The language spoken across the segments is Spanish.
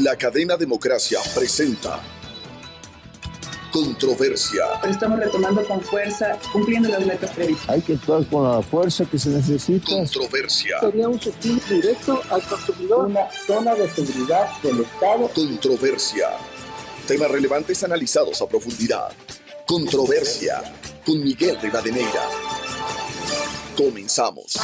La cadena Democracia presenta Controversia. Estamos retomando con fuerza, cumpliendo las metas previstas. Hay que actuar con la fuerza que se necesita. Controversia. Sería un subsidio directo al consumidor. Una zona de seguridad del Estado. Controversia. Temas relevantes analizados a profundidad. Controversia. Con Miguel Rivadeneira. Comenzamos.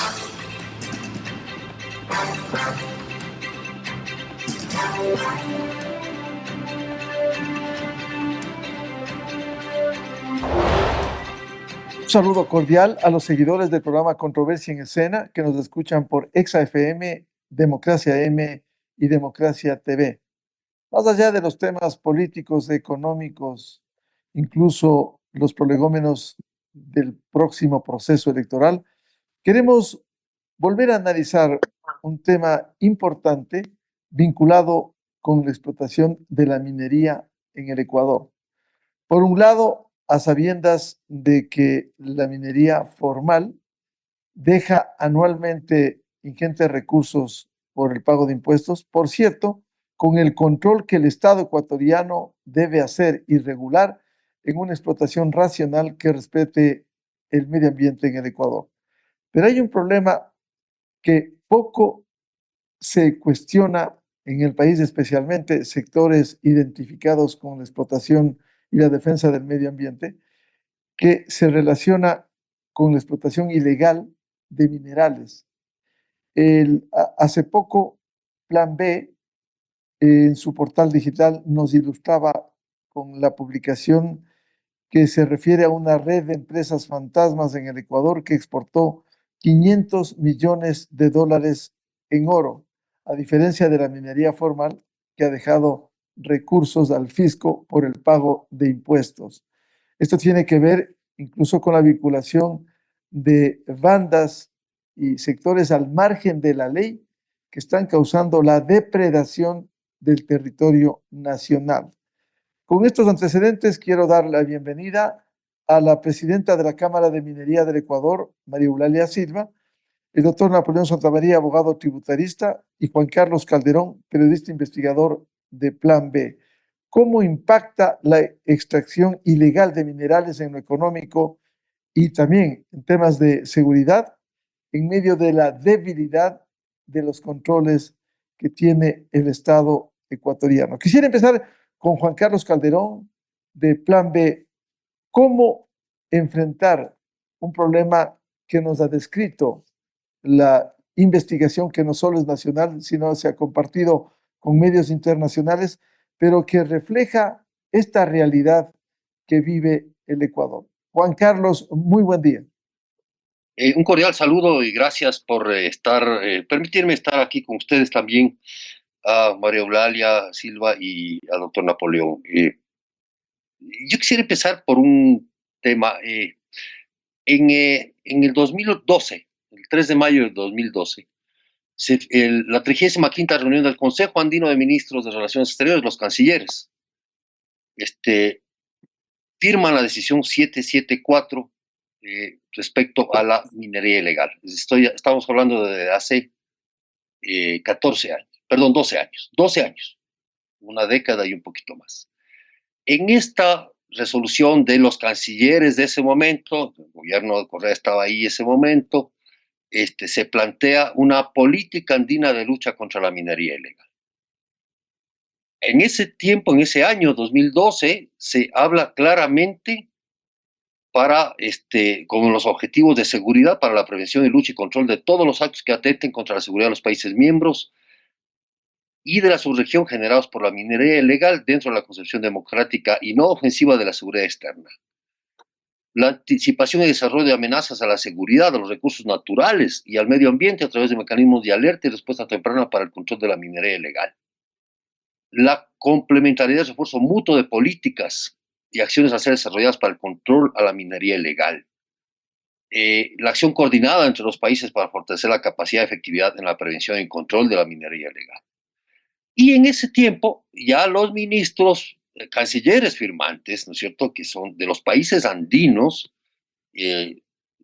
Un saludo cordial a los seguidores del programa Controversia en Escena que nos escuchan por Exa FM, Democracia M y Democracia TV. Más allá de los temas políticos, económicos, incluso los prolegómenos del próximo proceso electoral, queremos volver a analizar un tema importante vinculado con la explotación de la minería en el Ecuador. Por un lado, a sabiendas de que la minería formal deja anualmente ingentes recursos por el pago de impuestos, por cierto, con el control que el Estado ecuatoriano debe hacer y regular en una explotación racional que respete el medio ambiente en el Ecuador. Pero hay un problema que poco se cuestiona en el país, especialmente sectores identificados con la explotación y la defensa del medio ambiente, que se relaciona con la explotación ilegal de minerales. Hace poco, Plan B, en su portal digital, nos ilustraba con la publicación que se refiere a una red de empresas fantasmas en el Ecuador que exportó 500 millones de dólares en oro, a diferencia de la minería formal que ha dejado recursos al fisco por el pago de impuestos. Esto tiene que ver incluso con la vinculación de bandas y sectores al margen de la ley que están causando la depredación del territorio nacional. Con estos antecedentes quiero dar la bienvenida a la presidenta de la Cámara de Minería del Ecuador, María Eulalia Silva, el doctor Napoleón Santamaría, abogado tributarista, y Juan Carlos Calderón, periodista investigador de Plan B. ¿Cómo impacta la extracción ilegal de minerales en lo económico y también en temas de seguridad en medio de la debilidad de los controles que tiene el Estado ecuatoriano? Quisiera empezar con Juan Carlos Calderón de Plan B. ¿Cómo enfrentar un problema que nos ha descrito la investigación, que no solo es nacional, sino se ha compartido con medios internacionales, pero que refleja esta realidad que vive el Ecuador? Juan Carlos, muy buen día. Un cordial saludo y gracias por permitirme estar aquí con ustedes también, a María Eulalia Silva y al doctor Napoleón. Yo quisiera empezar por un tema. En el 2012, el 3 de mayo del 2012, la 35ª reunión del Consejo Andino de Ministros de Relaciones Exteriores, los cancilleres, firman la decisión 774 respecto a la minería ilegal. Estamos hablando de hace 12 años, una década y un poquito más. En esta resolución de los cancilleres de ese momento, el gobierno de Correa estaba ahí en ese momento, se plantea una política andina de lucha contra la minería ilegal. En ese tiempo, en ese año 2012, se habla claramente con los objetivos de seguridad para la prevención y lucha y control de todos los actos que atenten contra la seguridad de los países miembros y de la subregión generados por la minería ilegal dentro de la concepción democrática y no ofensiva de la seguridad externa. La anticipación y desarrollo de amenazas a la seguridad, a los recursos naturales y al medio ambiente a través de mecanismos de alerta y respuesta temprana para el control de la minería ilegal. La complementariedad y refuerzo mutuo de políticas y acciones a ser desarrolladas para el control a la minería ilegal. La acción coordinada entre los países para fortalecer la capacidad de efectividad en la prevención y control de la minería ilegal. Y en ese tiempo, ya los ministros, cancilleres firmantes, ¿no es cierto?, que son de los países andinos,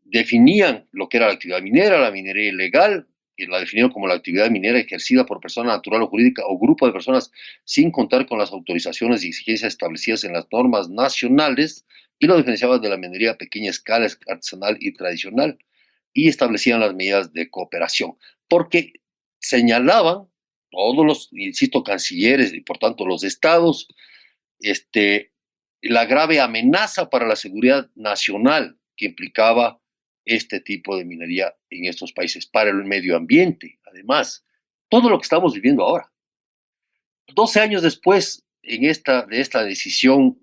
definían lo que era la actividad minera, la minería ilegal, que la definieron como la actividad minera ejercida por persona natural o jurídica o grupo de personas sin contar con las autorizaciones y exigencias establecidas en las normas nacionales, y lo diferenciaba de la minería a pequeña escala, artesanal y tradicional, y establecían las medidas de cooperación, porque señalaban todos los, insisto, cancilleres y por tanto los estados, la grave amenaza para la seguridad nacional que implicaba este tipo de minería en estos países, para el medio ambiente, además, todo lo que estamos viviendo ahora. 12 años después de esta decisión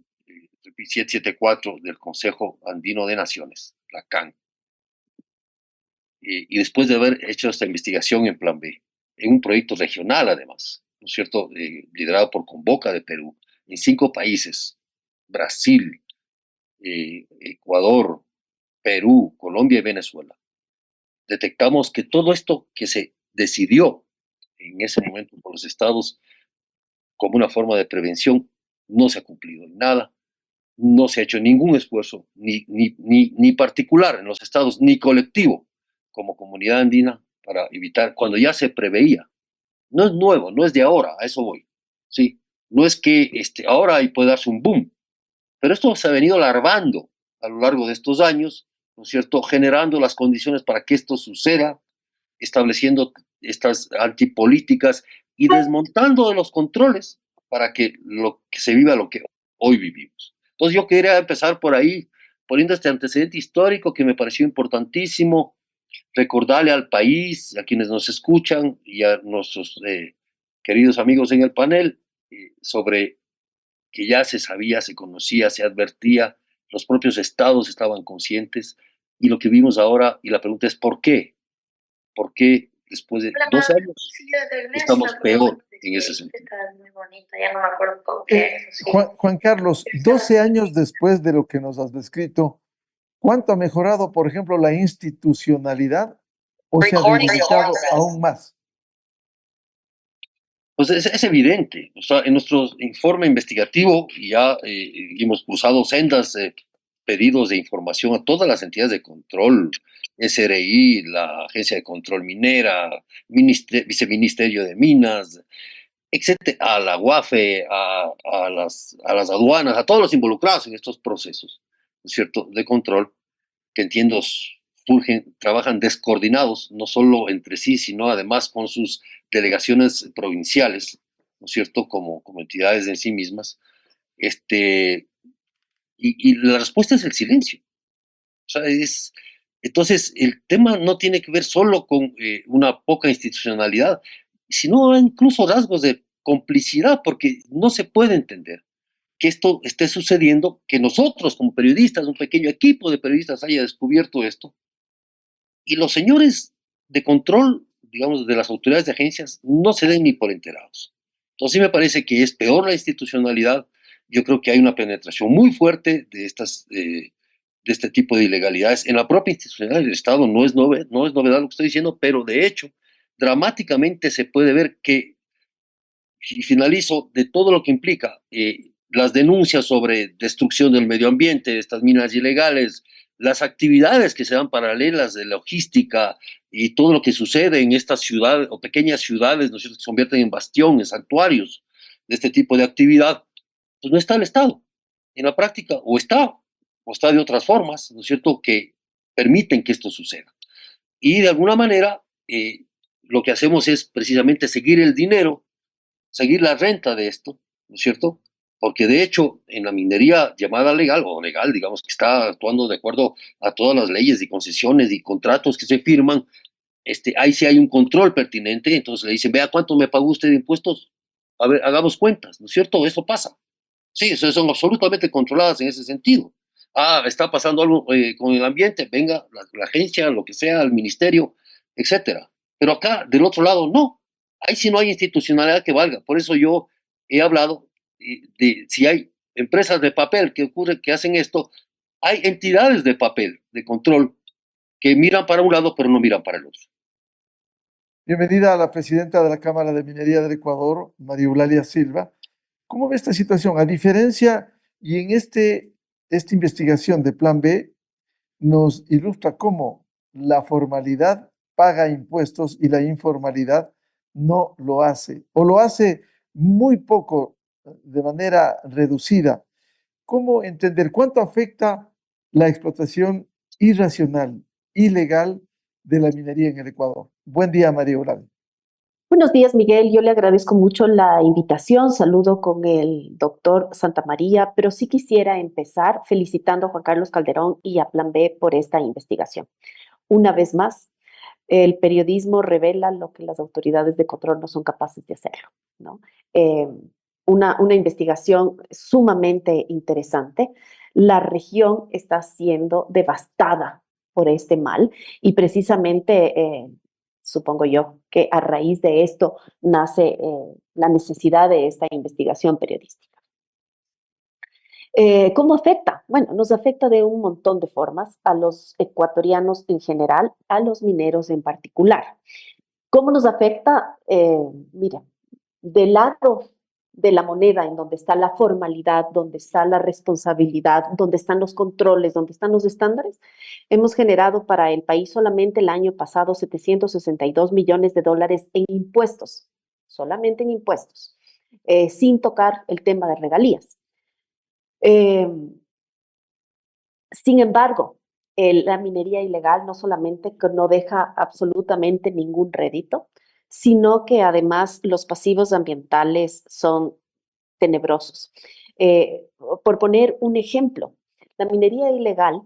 774 del Consejo Andino de Naciones, la CAN, y después de haber hecho esta investigación en Plan B, en un proyecto regional además, ¿no es cierto?, liderado por Convoca de Perú, en 5 países, Brasil, Ecuador, Perú, Colombia y Venezuela, detectamos que todo esto que se decidió en ese momento por los estados como una forma de prevención no se ha cumplido en nada, no se ha hecho ningún esfuerzo, ni particular en los estados, ni colectivo como comunidad andina para evitar, cuando ya se preveía. No es nuevo, no es de ahora, a eso voy. ¿Sí? No es que ahora ahí puede darse un boom, pero esto se ha venido larvando a lo largo de estos años, ¿no es cierto?, generando las condiciones para que esto suceda, estableciendo estas antipolíticas y desmontando de los controles para que se viva lo que hoy vivimos. Entonces yo quería empezar por ahí, poniendo este antecedente histórico que me pareció importantísimo, recordarle al país, a quienes nos escuchan y a nuestros queridos amigos en el panel, sobre que ya se sabía, se conocía, se advertía, los propios estados estaban conscientes, y lo que vimos ahora, y la pregunta es ¿por qué? ¿Por qué después de 12 años estamos peor en ese sentido? Muy bonito, ya no me acuerdo cómo que Juan Carlos, 12 años después de lo que nos has descrito, ¿cuánto ha mejorado, por ejemplo, la institucionalidad o se ha debilitado aún más? Pues es evidente. O sea, en nuestro informe investigativo ya hemos usado sendas pedidos de información a todas las entidades de control, SRI, la Agencia de Control Minera, Viceministerio de Minas, etcétera, a la UAFE, a las aduanas, a todos los involucrados en estos procesos, ¿no es cierto?, de control, que entiendo trabajan descoordinados, no solo entre sí, sino además con sus delegaciones provinciales, ¿no es cierto?, como entidades en sí mismas, y la respuesta es el silencio. O sea, entonces, el tema no tiene que ver solo con una poca institucionalidad, sino incluso rasgos de complicidad, porque no se puede entender que esto esté sucediendo, que nosotros como periodistas, un pequeño equipo de periodistas haya descubierto esto, y los señores de control, digamos, de las autoridades de agencias, no se den ni por enterados. Entonces sí me parece que es peor la institucionalidad. Yo creo que hay una penetración muy fuerte de este tipo de ilegalidades en la propia institucionalidad del Estado. No es novedad lo que estoy diciendo, pero de hecho, dramáticamente se puede ver que, y finalizo, de todo lo que implica las denuncias sobre destrucción del medio ambiente, estas minas ilegales, las actividades que se dan paralelas de logística y todo lo que sucede en estas ciudades o pequeñas ciudades, ¿no es cierto?, que se convierten en bastiones, santuarios de este tipo de actividad, pues no está el Estado en la práctica, o está de otras formas, ¿no es cierto?, que permiten que esto suceda. Y de alguna manera, lo que hacemos es precisamente seguir el dinero, seguir la renta de esto, ¿no es cierto? Porque de hecho, en la minería llamada legal, o legal, digamos, que está actuando de acuerdo a todas las leyes y concesiones y contratos que se firman, ahí sí hay un control pertinente. Entonces le dicen, vea cuánto me pagó usted de impuestos, a ver, hagamos cuentas, ¿no es cierto? Eso pasa. Sí, eso son absolutamente controladas en ese sentido. Está pasando algo con el ambiente, venga, la agencia, lo que sea, el ministerio, etcétera. Pero acá, del otro lado, no. Ahí sí no hay institucionalidad que valga. Por eso yo he hablado de si hay empresas de papel que hacen esto, hay entidades de papel, de control, que miran para un lado, pero no miran para el otro. Bienvenida a la presidenta de la Cámara de Minería del Ecuador, María Eulalia Silva. ¿Cómo ve esta situación? A diferencia, y en esta investigación de Plan B nos ilustra cómo la formalidad paga impuestos y la informalidad no lo hace, o lo hace muy poco, de manera reducida. ¿Cómo entender cuánto afecta la explotación irracional, ilegal de la minería en el Ecuador? Buen día, María Eulalia. Buenos días, Miguel. Yo le agradezco mucho la invitación. Saludo con el doctor Santamaría, pero sí quisiera empezar felicitando a Juan Carlos Calderón y a Plan B por esta investigación. Una vez más, el periodismo revela lo que las autoridades de control no son capaces de hacerlo, ¿no? Eh, una investigación sumamente interesante. La región está siendo devastada por este mal y precisamente, supongo yo, que a raíz de esto nace la necesidad de esta investigación periodística. ¿Cómo afecta? Bueno, nos afecta de un montón de formas a los ecuatorianos en general, a los mineros en particular. ¿Cómo nos afecta? Mira, del lado de la moneda, en donde está la formalidad, donde está la responsabilidad, donde están los controles, donde están los estándares, hemos generado para el país solamente el año pasado 762 millones de dólares en impuestos, solamente en impuestos, sin tocar el tema de regalías. Eh, Sin embargo, la minería ilegal no solamente que no deja absolutamente ningún rédito, sino que además los pasivos ambientales son tenebrosos. Por poner un ejemplo, la minería ilegal,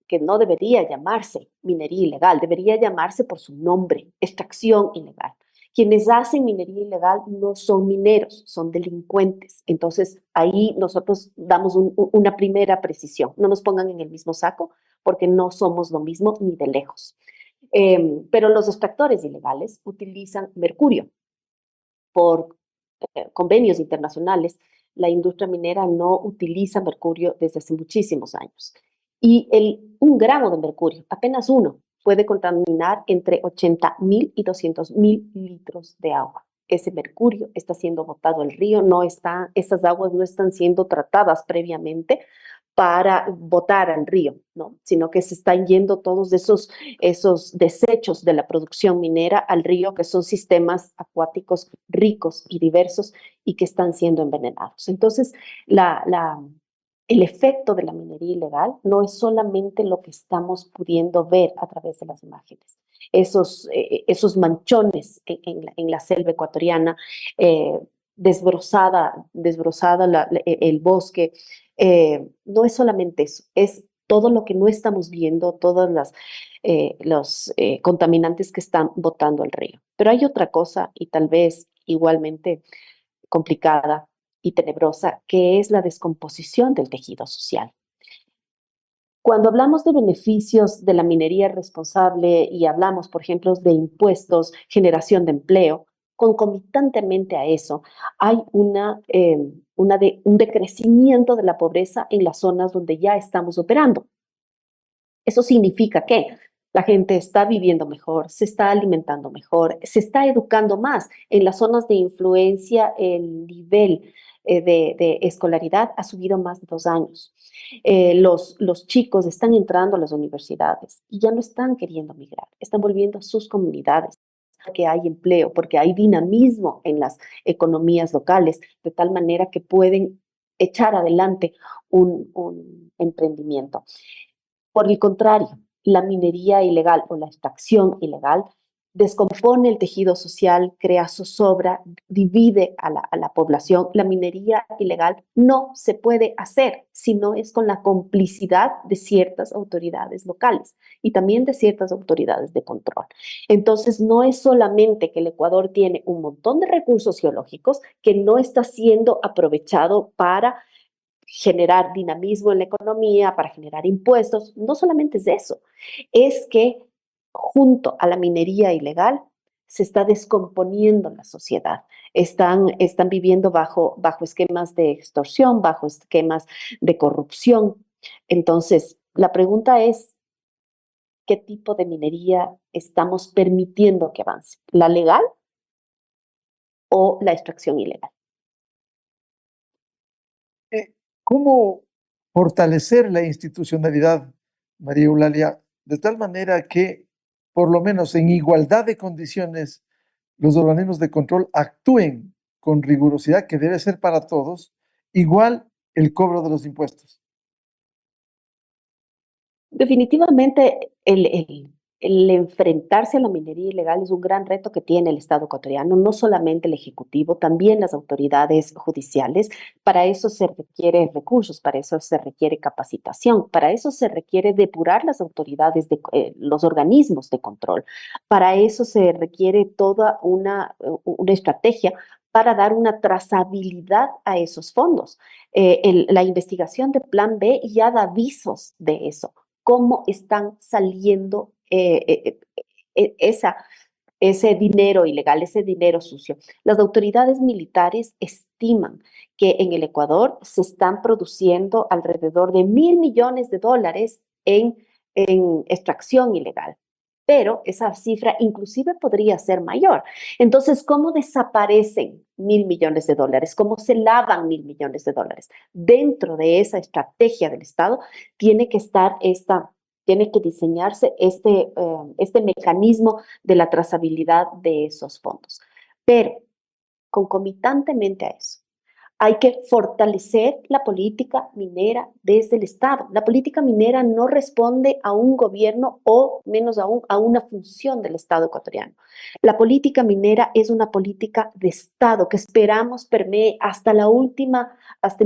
que no debería llamarse minería ilegal, debería llamarse por su nombre, extracción ilegal. Quienes hacen minería ilegal no son mineros, son delincuentes. Entonces, ahí nosotros damos una primera precisión. No nos pongan en el mismo saco porque no somos lo mismo ni de lejos. Pero los extractores ilegales utilizan mercurio. Por convenios internacionales, la industria minera no utiliza mercurio desde hace muchísimos años. Y un gramo de mercurio, apenas uno, puede contaminar entre 80.000 y 200.000 litros de agua. Ese mercurio está siendo botado al río, esas aguas no están siendo tratadas previamente para botar al río, ¿no? Sino que se están yendo todos esos desechos de la producción minera al río, que son sistemas acuáticos ricos y diversos y que están siendo envenenados. Entonces, el efecto de la minería ilegal no es solamente lo que estamos pudiendo ver a través de las imágenes. Esos manchones en la selva ecuatoriana, desbrozada el bosque, no es solamente eso, es todo lo que no estamos viendo, todos los contaminantes que están botando al río. Pero hay otra cosa, y tal vez igualmente complicada y tenebrosa, que es la descomposición del tejido social. Cuando hablamos de beneficios de la minería responsable y hablamos, por ejemplo, de impuestos, generación de empleo, concomitantemente a eso, hay un decrecimiento de la pobreza en las zonas donde ya estamos operando. Eso significa que la gente está viviendo mejor, se está alimentando mejor, se está educando más. En las zonas de influencia, el nivel de escolaridad ha subido más de 2 años. Los chicos están entrando a las universidades y ya no están queriendo migrar, están volviendo a sus comunidades porque hay empleo, porque hay dinamismo en las economías locales, de tal manera que pueden echar adelante un emprendimiento. Por el contrario, la minería ilegal o la extracción ilegal descompone el tejido social, crea zozobra, divide a la población. La minería ilegal no se puede hacer si no es con la complicidad de ciertas autoridades locales y también de ciertas autoridades de control. Entonces, no es solamente que el Ecuador tiene un montón de recursos geológicos que no está siendo aprovechado para generar dinamismo en la economía, para generar impuestos. No solamente es eso, es que junto a la minería ilegal se está descomponiendo la sociedad. Están viviendo bajo esquemas de extorsión, bajo esquemas de corrupción. Entonces, la pregunta es, ¿qué tipo de minería estamos permitiendo que avance? ¿La legal o la extracción ilegal? ¿Cómo fortalecer la institucionalidad, María Eulalia, de tal manera que por lo menos en igualdad de condiciones, los organismos de control actúen con rigurosidad, que debe ser para todos, igual el cobro de los impuestos? Definitivamente, el enfrentarse a la minería ilegal es un gran reto que tiene el Estado ecuatoriano, no solamente el Ejecutivo, también las autoridades judiciales. Para eso se requiere recursos, para eso se requiere capacitación, para eso se requiere depurar las autoridades, los organismos de control. Para eso se requiere toda una estrategia para dar una trazabilidad a esos fondos. La investigación de Plan B ya da avisos de eso, cómo están saliendo ese dinero ilegal, ese dinero sucio. Las autoridades militares estiman que en el Ecuador se están produciendo alrededor de $1.000 millones en extracción ilegal, pero esa cifra inclusive podría ser mayor. Entonces, ¿cómo desaparecen $1.000 millones? ¿Cómo se lavan $1.000 millones? Dentro de esa estrategia del Estado tiene que estar tiene que diseñarse este mecanismo de la trazabilidad de esos fondos. Pero concomitantemente a eso, hay que fortalecer la política minera desde el Estado. La política minera no responde a un gobierno o menos aún a una función del Estado ecuatoriano. La política minera es una política de Estado que esperamos permee hasta el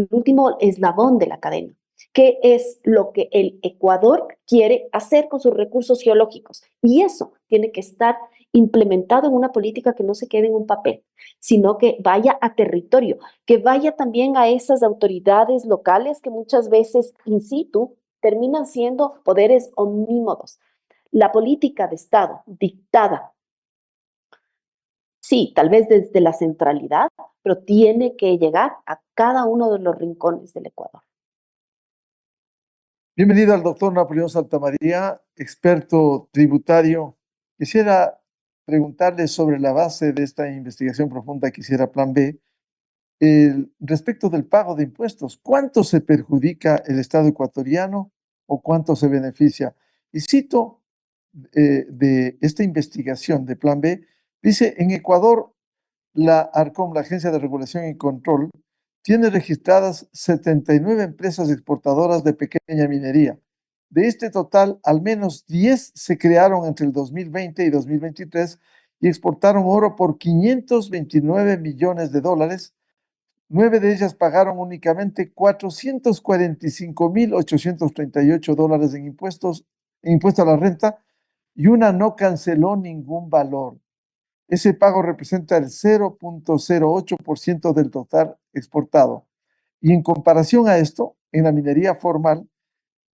último eslabón de la cadena. ¿Qué es lo que el Ecuador quiere hacer con sus recursos geológicos? Y eso tiene que estar implementado en una política que no se quede en un papel, sino que vaya a territorio, que vaya también a esas autoridades locales que muchas veces in situ terminan siendo poderes omnímodos. La política de Estado dictada, sí, tal vez desde la centralidad, pero tiene que llegar a cada uno de los rincones del Ecuador. Bienvenido al doctor Napoleón Santamaría, experto tributario. Quisiera preguntarle sobre la base de esta investigación profunda que hiciera Plan B, respecto del pago de impuestos. ¿Cuánto se perjudica el Estado ecuatoriano o cuánto se beneficia? Y cito de esta investigación de Plan B, dice: en Ecuador, la ARCOM, la Agencia de Regulación y Control, tiene registradas 79 empresas exportadoras de pequeña minería. De este total, al menos 10 se crearon entre el 2020 y 2023 y exportaron oro por $529 millones. 9 de ellas pagaron únicamente $445,838 en impuesto a la renta, y una no canceló ningún valor. Ese pago representa el 0.08% del total exportado. Y en comparación a esto, en la minería formal,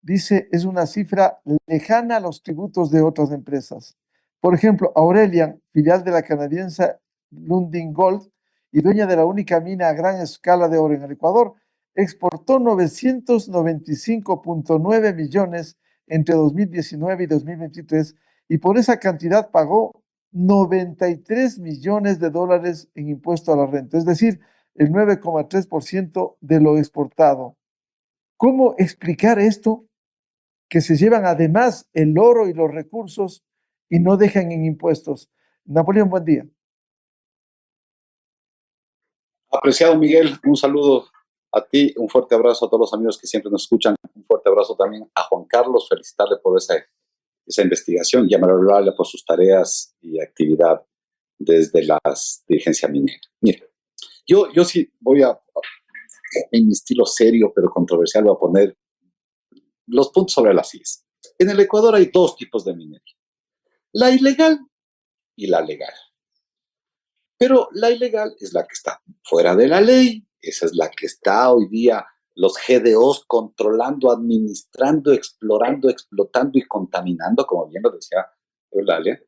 dice, es una cifra lejana a los tributos de otras empresas. Por ejemplo, Aurelian, filial de la canadiense Lundin Gold y dueña de la única mina a gran escala de oro en el Ecuador, exportó 995.9 millones entre 2019 y 2023, y por esa cantidad pagó $93 millones en impuesto a la renta, es decir, el 9,3% de lo exportado. ¿Cómo explicar esto? Que se llevan además el oro y los recursos y no dejan en impuestos. Napoleón, buen día. Apreciado Miguel, un saludo a ti, un fuerte abrazo a todos los amigos que siempre nos escuchan, un fuerte abrazo también a Juan Carlos, felicitarle por esa investigación y amarle por sus tareas y actividad desde la dirigencia minera. Mire, yo sí voy en mi estilo serio pero controversial, voy a poner los puntos sobre las IES. En el Ecuador hay dos tipos de minería, la ilegal y la legal. Pero la ilegal es la que está fuera de la ley, esa es la que está hoy día los GDOs controlando, administrando, explorando, explotando y contaminando, como bien lo decía Eulalia.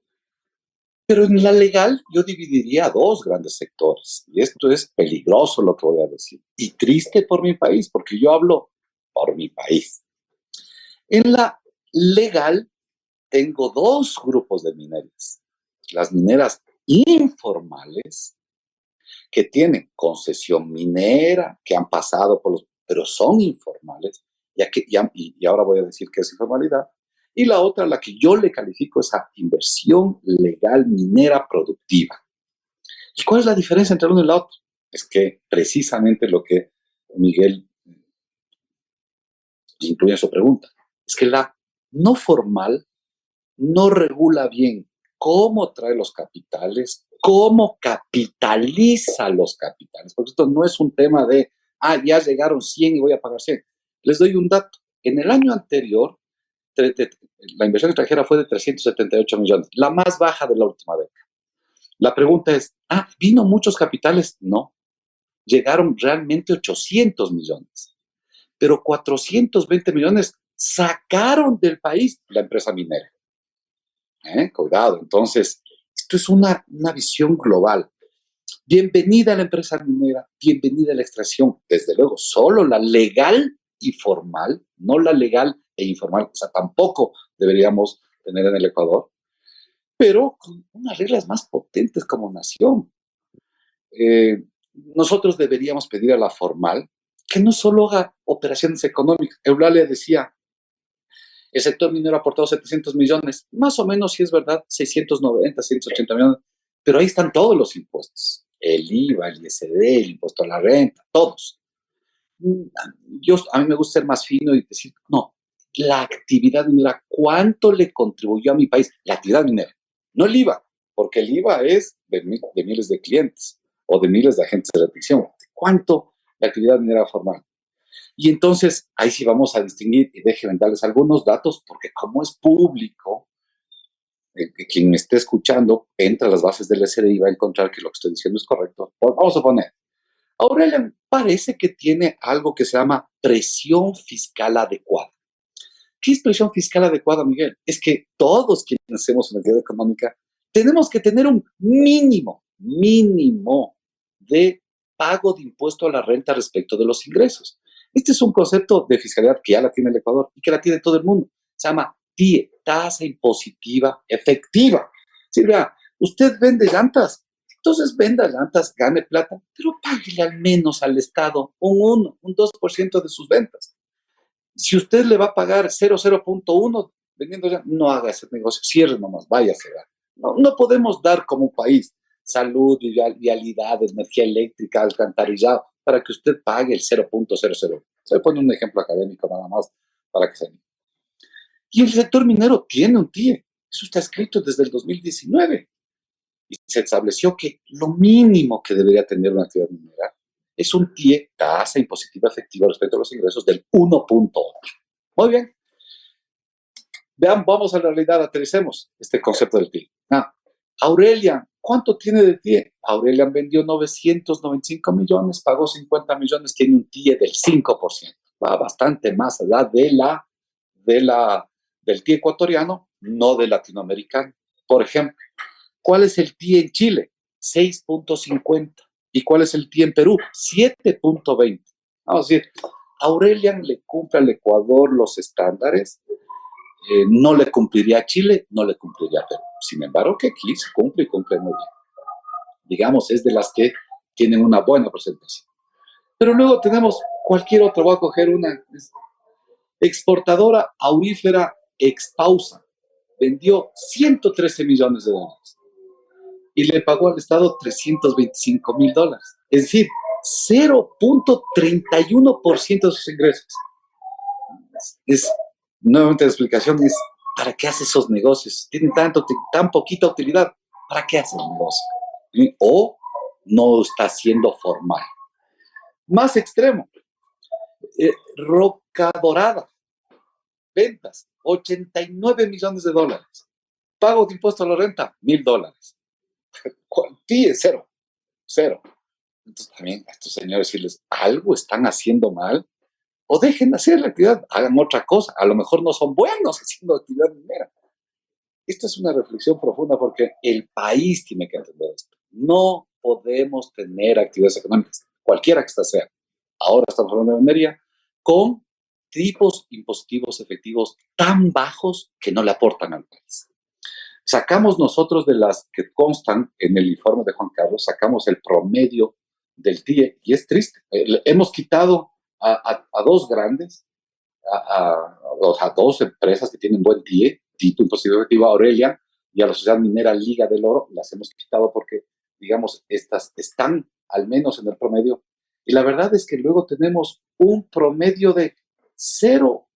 Pero en la legal yo dividiría a dos grandes sectores, y esto es peligroso lo que voy a decir, y triste por mi país, porque yo hablo por mi país. En la legal tengo dos grupos de mineras, las mineras informales, que tienen concesión minera, que han pasado por pero son informales, y ahora voy a decir qué es informalidad, Y la otra, la que yo le califico, es a inversión legal minera productiva. ¿Y cuál es la diferencia entre uno y la otra? Es que precisamente lo que Miguel incluye en su pregunta, es que la no formal no regula bien cómo trae los capitales, cómo capitaliza los capitales, porque esto no es un tema de, ya llegaron 100 y voy a pagar 100. Les doy un dato. En el año anterior, la inversión extranjera fue de 378 millones, la más baja de la última década. La pregunta es, ¿vino muchos capitales? No. Llegaron realmente 800 millones. Pero 420 millones sacaron del país la empresa minera. Cuidado, entonces, esto es una visión global. Bienvenida a la empresa minera, bienvenida a la extracción. Desde luego, solo la legal y formal, no la legal e informal, o sea, tampoco deberíamos tener en el Ecuador, pero con unas reglas más potentes como nación. Nosotros deberíamos pedir a la formal que no solo haga operaciones económicas. Eulalia decía, el sector minero ha aportado 700 millones, más o menos, si es verdad, 690, 180 millones, pero ahí están todos los impuestos, el IVA, el ISD, el impuesto a la renta, todos. A mí me gusta ser más fino y decir, no, la actividad minera, ¿cuánto le contribuyó a mi país? La actividad minera, no el IVA, porque el IVA es de miles de clientes o de miles de agentes de retención. ¿Cuánto la actividad minera formal? Y entonces, ahí sí vamos a distinguir, y déjenme darles algunos datos, porque como es público, quien me esté escuchando, entra a las bases del SDI y va a encontrar que lo que estoy diciendo es correcto. Vamos a poner, Aurelian parece que tiene algo que se llama presión fiscal adecuada. ¿Qué es presión fiscal adecuada, Miguel? Es que todos quienes hacemos una actividad económica tenemos que tener un mínimo de pago de impuesto a la renta respecto de los ingresos. Este es un concepto de fiscalidad que ya la tiene el Ecuador y que la tiene todo el mundo. Se llama TIE, tasa impositiva efectiva. Silvia, usted vende llantas, entonces venda llantas, gane plata, pero páguele al menos al Estado un 2% de sus ventas. Si usted le va a pagar 0.1 vendiendo llantas, no haga ese negocio, cierre nomás, váyase. No podemos dar como país salud, vialidad, energía eléctrica, alcantarillado, para que usted pague el 0.00. Se pone un ejemplo académico nada más para que se anime. Y el sector minero tiene un TIE. Eso está escrito desde el 2019. Y se estableció que lo mínimo que debería tener una actividad minera es un TIE, tasa impositiva efectiva respecto a los ingresos, del 1.8. Muy bien. Vean, vamos a la realidad, aterricemos este concepto del TIE. Aurelian, ¿cuánto tiene de TIE? Aurelian vendió 995 millones, pagó 50 millones, tiene un TIE del 5%. Va bastante más allá del TIE ecuatoriano, no del latinoamericano. Por ejemplo, ¿cuál es el TIE en Chile? 6.50. ¿Y cuál es el TIE en Perú? 7.20. Vamos a decir, Aurelian le cumple al Ecuador los estándares, no le cumpliría a Chile, no le cumpliría a Perú. Sin embargo, que aquí se cumple y cumple muy bien. Digamos, es de las que tienen una buena presentación. Pero luego tenemos cualquier otra, voy a coger una. Exportadora aurífera Expausa vendió 113 millones de dólares y le pagó al Estado 325 mil dólares. Es decir, 0.31% de sus ingresos. Nuevamente la explicación es, ¿para qué hace esos negocios? Tienen tan poquita utilidad, ¿para qué hace el negocio? O no está siendo formal. Más extremo, Roca Dorada, ventas, 89 millones de dólares. Pago de impuesto a la renta, $1,000. TIE, cero. Entonces también a estos señores decirles, algo están haciendo mal, o dejen de hacer la actividad, hagan otra cosa. A lo mejor no son buenos haciendo actividad minera. Esta es una reflexión profunda porque el país tiene que entender esto. No podemos tener actividades económicas, cualquiera que esta sea. Ahora estamos hablando de minería, con tipos impositivos efectivos tan bajos que no le aportan al país. Sacamos nosotros de las que constan en el informe de Juan Carlos, sacamos el promedio del TIE y es triste. Hemos quitado a dos grandes, a dos empresas que tienen buen TIE, Tito Imposible Efectivo, Aurelia, y a la sociedad minera Liga del Oro, las hemos quitado porque, digamos, estas están al menos en el promedio. Y la verdad es que luego tenemos un promedio de 0.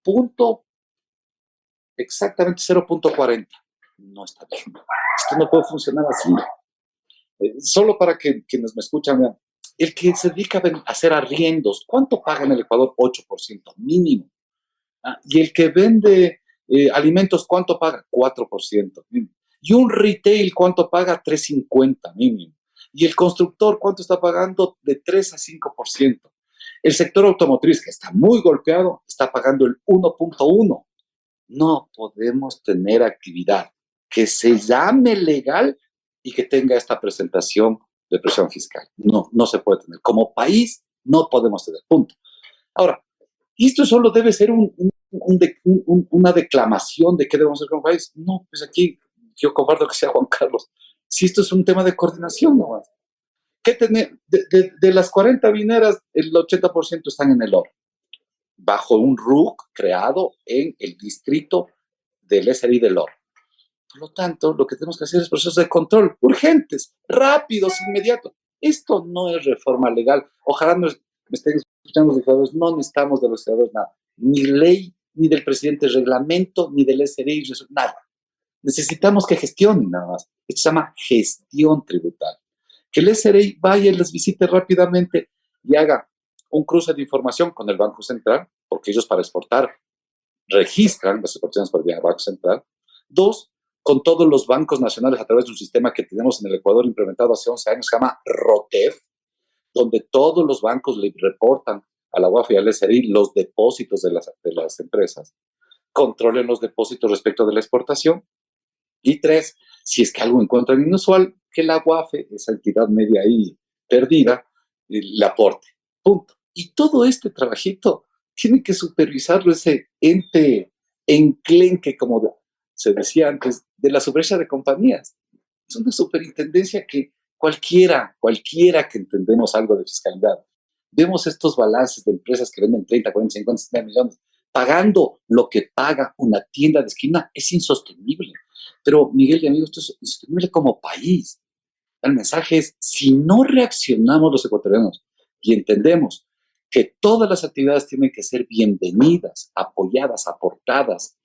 Exactamente 0.40. No está bien. Esto no puede funcionar así. Solo para que quienes me escuchan vean, el que se dedica a hacer arriendos, ¿cuánto paga en el Ecuador? 8% mínimo. Y el que vende alimentos, ¿cuánto paga? 4% mínimo. Y un retail, ¿cuánto paga? 3.50 mínimo. Y el constructor, ¿cuánto está pagando? De 3 a 5%. El sector automotriz, que está muy golpeado, está pagando el 1.1%. No podemos tener actividad que se llame legal y que tenga esta presentación de presión fiscal. No, no se puede tener. Como país, no podemos tener. Punto. Ahora, esto solo debe ser una declamación de qué debemos hacer como país. No, pues aquí yo comparto que sea Juan Carlos. Si esto es un tema de coordinación nomás. ¿Qué de las 40 mineras, el 80% están en el oro, bajo un RUC creado en el distrito del SRI del oro. Por lo tanto, lo que tenemos que hacer es procesos de control urgentes, rápidos, inmediatos. Esto no es reforma legal. Ojalá me estén escuchando los legisladores. No necesitamos de los legisladores nada. Ni ley, ni del presidente reglamento, ni del SRI, nada. Necesitamos que gestionen nada más. Esto se llama gestión tributaria. Que el SRI vaya y les visite rápidamente y haga un cruce de información con el Banco Central, porque ellos para exportar registran las exportaciones por vía Banco Central. 2, con todos los bancos nacionales a través de un sistema que tenemos en el Ecuador implementado hace 11 años, se llama ROTEF, donde todos los bancos le reportan a la UAF y al SRI los depósitos de las empresas. Controlen los depósitos respecto de la exportación. Y 3, si es que algo encuentran inusual, que la UAFE, esa entidad media ahí perdida, le aporte. Punto. Y todo este trabajito tiene que supervisarlo ese ente enclenque, como se decía antes, de la subrecha de compañías. Es una superintendencia que cualquiera que entendemos algo de fiscalidad, vemos estos balances de empresas que venden 30, 40, 50, 60 millones, pagando lo que paga una tienda de esquina, es insostenible. Pero, Miguel y amigos, esto es insostenible como país. El mensaje es, si no reaccionamos los ecuatorianos y entendemos que todas las actividades tienen que ser bienvenidas, apoyadas, aportadas,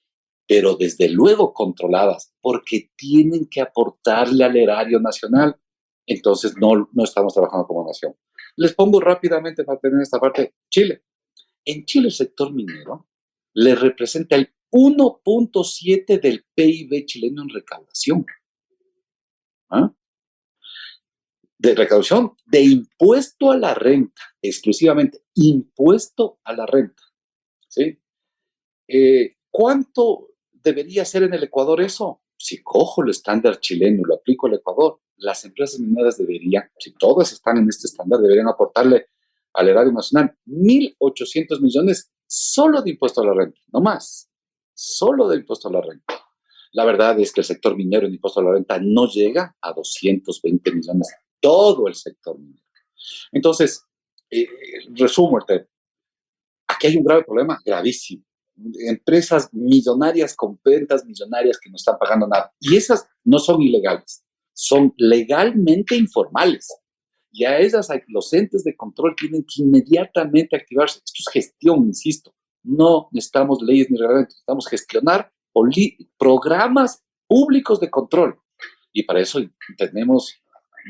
pero desde luego controladas, porque tienen que aportarle al erario nacional, entonces no estamos trabajando como nación. Les pongo rápidamente para tener esta parte, Chile. En Chile el sector minero le representa el 1.7 del PIB chileno en recaudación. ¿Ah? De recaudación de impuesto a la renta, exclusivamente impuesto a la renta. ¿Sí? ¿Cuánto debería ser en el Ecuador eso? Si cojo el estándar chileno y lo aplico al Ecuador, las empresas mineras deberían, si todas están en este estándar, deberían aportarle al erario nacional 1.800 millones solo de impuesto a la renta, no más, solo de impuesto a la renta. La verdad es que el sector minero en impuesto a la renta no llega a 220 millones, todo el sector minero. Entonces, resumo el tema. Aquí hay un grave problema, gravísimo. Empresas millonarias con ventas millonarias que no están pagando nada. Y esas no son ilegales, son legalmente informales. Y a esas los entes de control tienen que inmediatamente activarse. Esto es gestión, insisto. No necesitamos leyes ni reglamentos, necesitamos gestionar programas públicos de control. Y para eso tenemos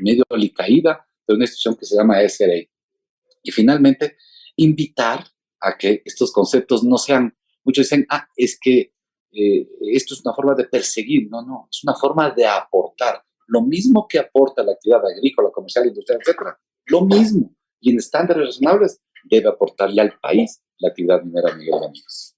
medio alicaída de una institución que se llama SRI. Y finalmente, invitar a que estos conceptos no sean, muchos dicen, es que esto es una forma de perseguir. No, es una forma de aportar. Lo mismo que aporta la actividad agrícola, comercial, industrial, etcétera, lo mismo. Y en estándares razonables debe aportarle al país la actividad minera, Miguel y amigos.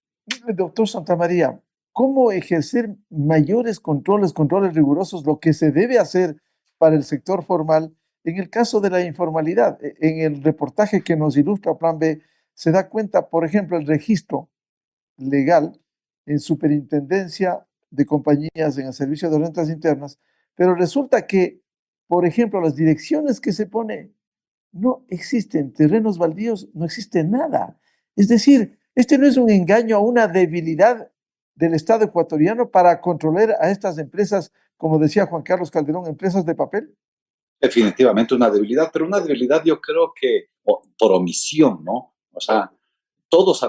Doctor Santamaría, ¿cómo ejercer mayores controles rigurosos, lo que se debe hacer para el sector formal en el caso de la informalidad? En el reportaje que nos ilustra Plan B, se da cuenta, por ejemplo, el registro legal en superintendencia de compañías en el servicio de rentas internas, pero resulta que, por ejemplo, las direcciones que se pone, no existen terrenos baldíos, no existe nada. Es decir, ¿Este no es un engaño a una debilidad del Estado ecuatoriano para controlar a estas empresas, como decía Juan Carlos Calderón, empresas de papel? Definitivamente una debilidad, pero una debilidad yo creo que por omisión, ¿no? O sea, todos,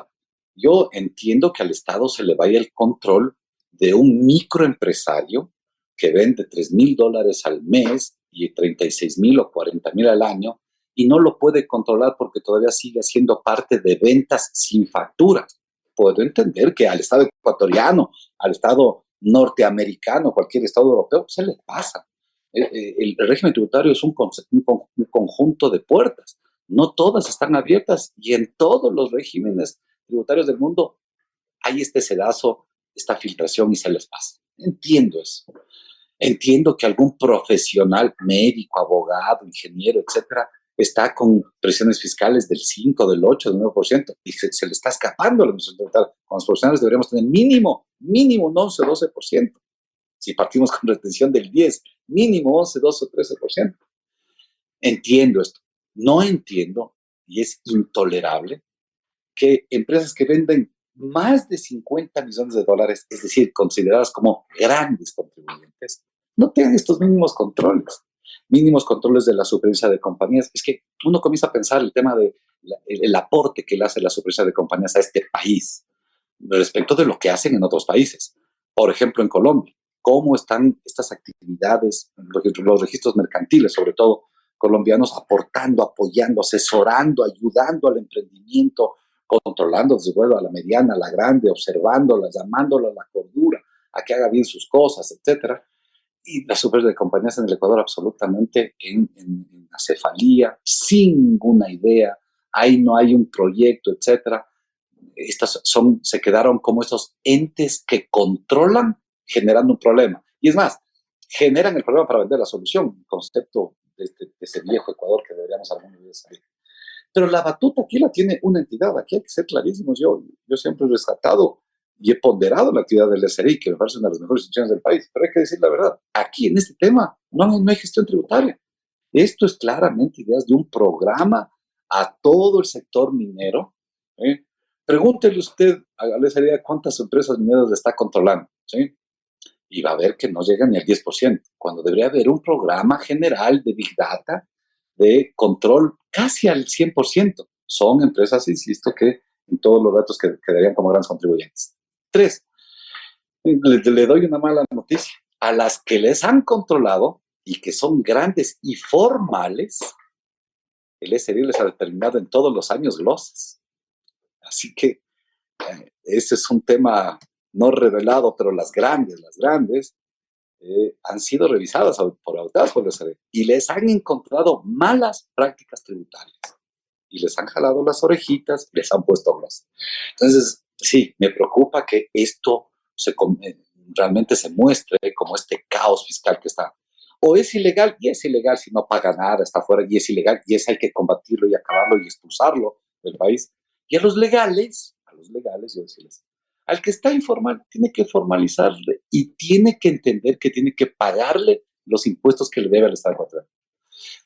yo entiendo que al Estado se le vaya el control de un microempresario que vende $3,000 al mes y 36,000 o 40,000 al año y no lo puede controlar porque todavía sigue siendo parte de ventas sin factura. Puedo entender que al Estado ecuatoriano, al Estado norteamericano, cualquier Estado europeo, se le pasa. El régimen tributario es un conjunto de puertas. No todas están abiertas y en todos los regímenes tributarios del mundo hay este sedazo, esta filtración y se les pasa. Entiendo eso. Entiendo que algún profesional, médico, abogado, ingeniero, etcétera, está con presiones fiscales del 5, del 8, del 9% y se le está escapando la administración tributaria. Con los profesionales deberíamos tener mínimo un 11, 12%. Si partimos con retención del 10, mínimo 11, 12 o 13%. Entiendo esto. No entiendo, y es intolerable, que empresas que venden más de $50 millones, es decir, consideradas como grandes contribuyentes, no tengan estos mínimos controles de la supervivencia de compañías. Es que uno comienza a pensar el tema de el aporte que le hace la supervivencia de compañías a este país respecto de lo que hacen en otros países. Por ejemplo, en Colombia, cómo están estas actividades, los registros mercantiles, sobre todo colombianos, aportando, apoyando, asesorando, ayudando al emprendimiento, controlando desde luego a la mediana, a la grande, observándola, llamándola a la cordura, a que haga bien sus cosas, etcétera. Y las supervisiones de compañías en el Ecuador absolutamente en acefalía, sin ninguna idea, ahí no hay un proyecto, etcétera. Se quedaron como esos entes que controlan generando un problema. Y es más, generan el problema para vender la solución, un concepto de ese viejo Ecuador que deberíamos algún día salir. Pero la batuta aquí la tiene una entidad, aquí hay que ser clarísimos. Yo siempre he rescatado y he ponderado la actividad del SRI, que me parece una de las mejores instituciones del país, pero hay que decir la verdad, aquí en este tema no hay gestión tributaria. Esto es claramente ideas de un programa a todo el sector minero. Pregúntele usted a la SRI cuántas empresas mineras le está controlando, ¿sí? Y va a ver que no llega ni al 10%, cuando debería haber un programa general de Big Data de control casi al 100%. Son empresas, insisto, que en todos los datos quedarían como grandes contribuyentes. 3, le doy una mala noticia. A las que les han controlado y que son grandes y formales, el SRI les ha determinado en todos los años glosas. Así que ese es un tema no revelado, pero las grandes han sido revisadas por auditadas por el SRI y les han encontrado malas prácticas tributarias y les han jalado las orejitas y les han puesto glosas. Entonces, sí, me preocupa que esto realmente se muestre como este caos fiscal que está. O es ilegal, y es ilegal si no paga nada, está fuera, y es ilegal, y hay que combatirlo y acabarlo y expulsarlo del país. Y a los legales, yo decirles, al que está informal, tiene que formalizarle y tiene que entender que tiene que pagarle los impuestos que le debe al Estado ecuatoriano.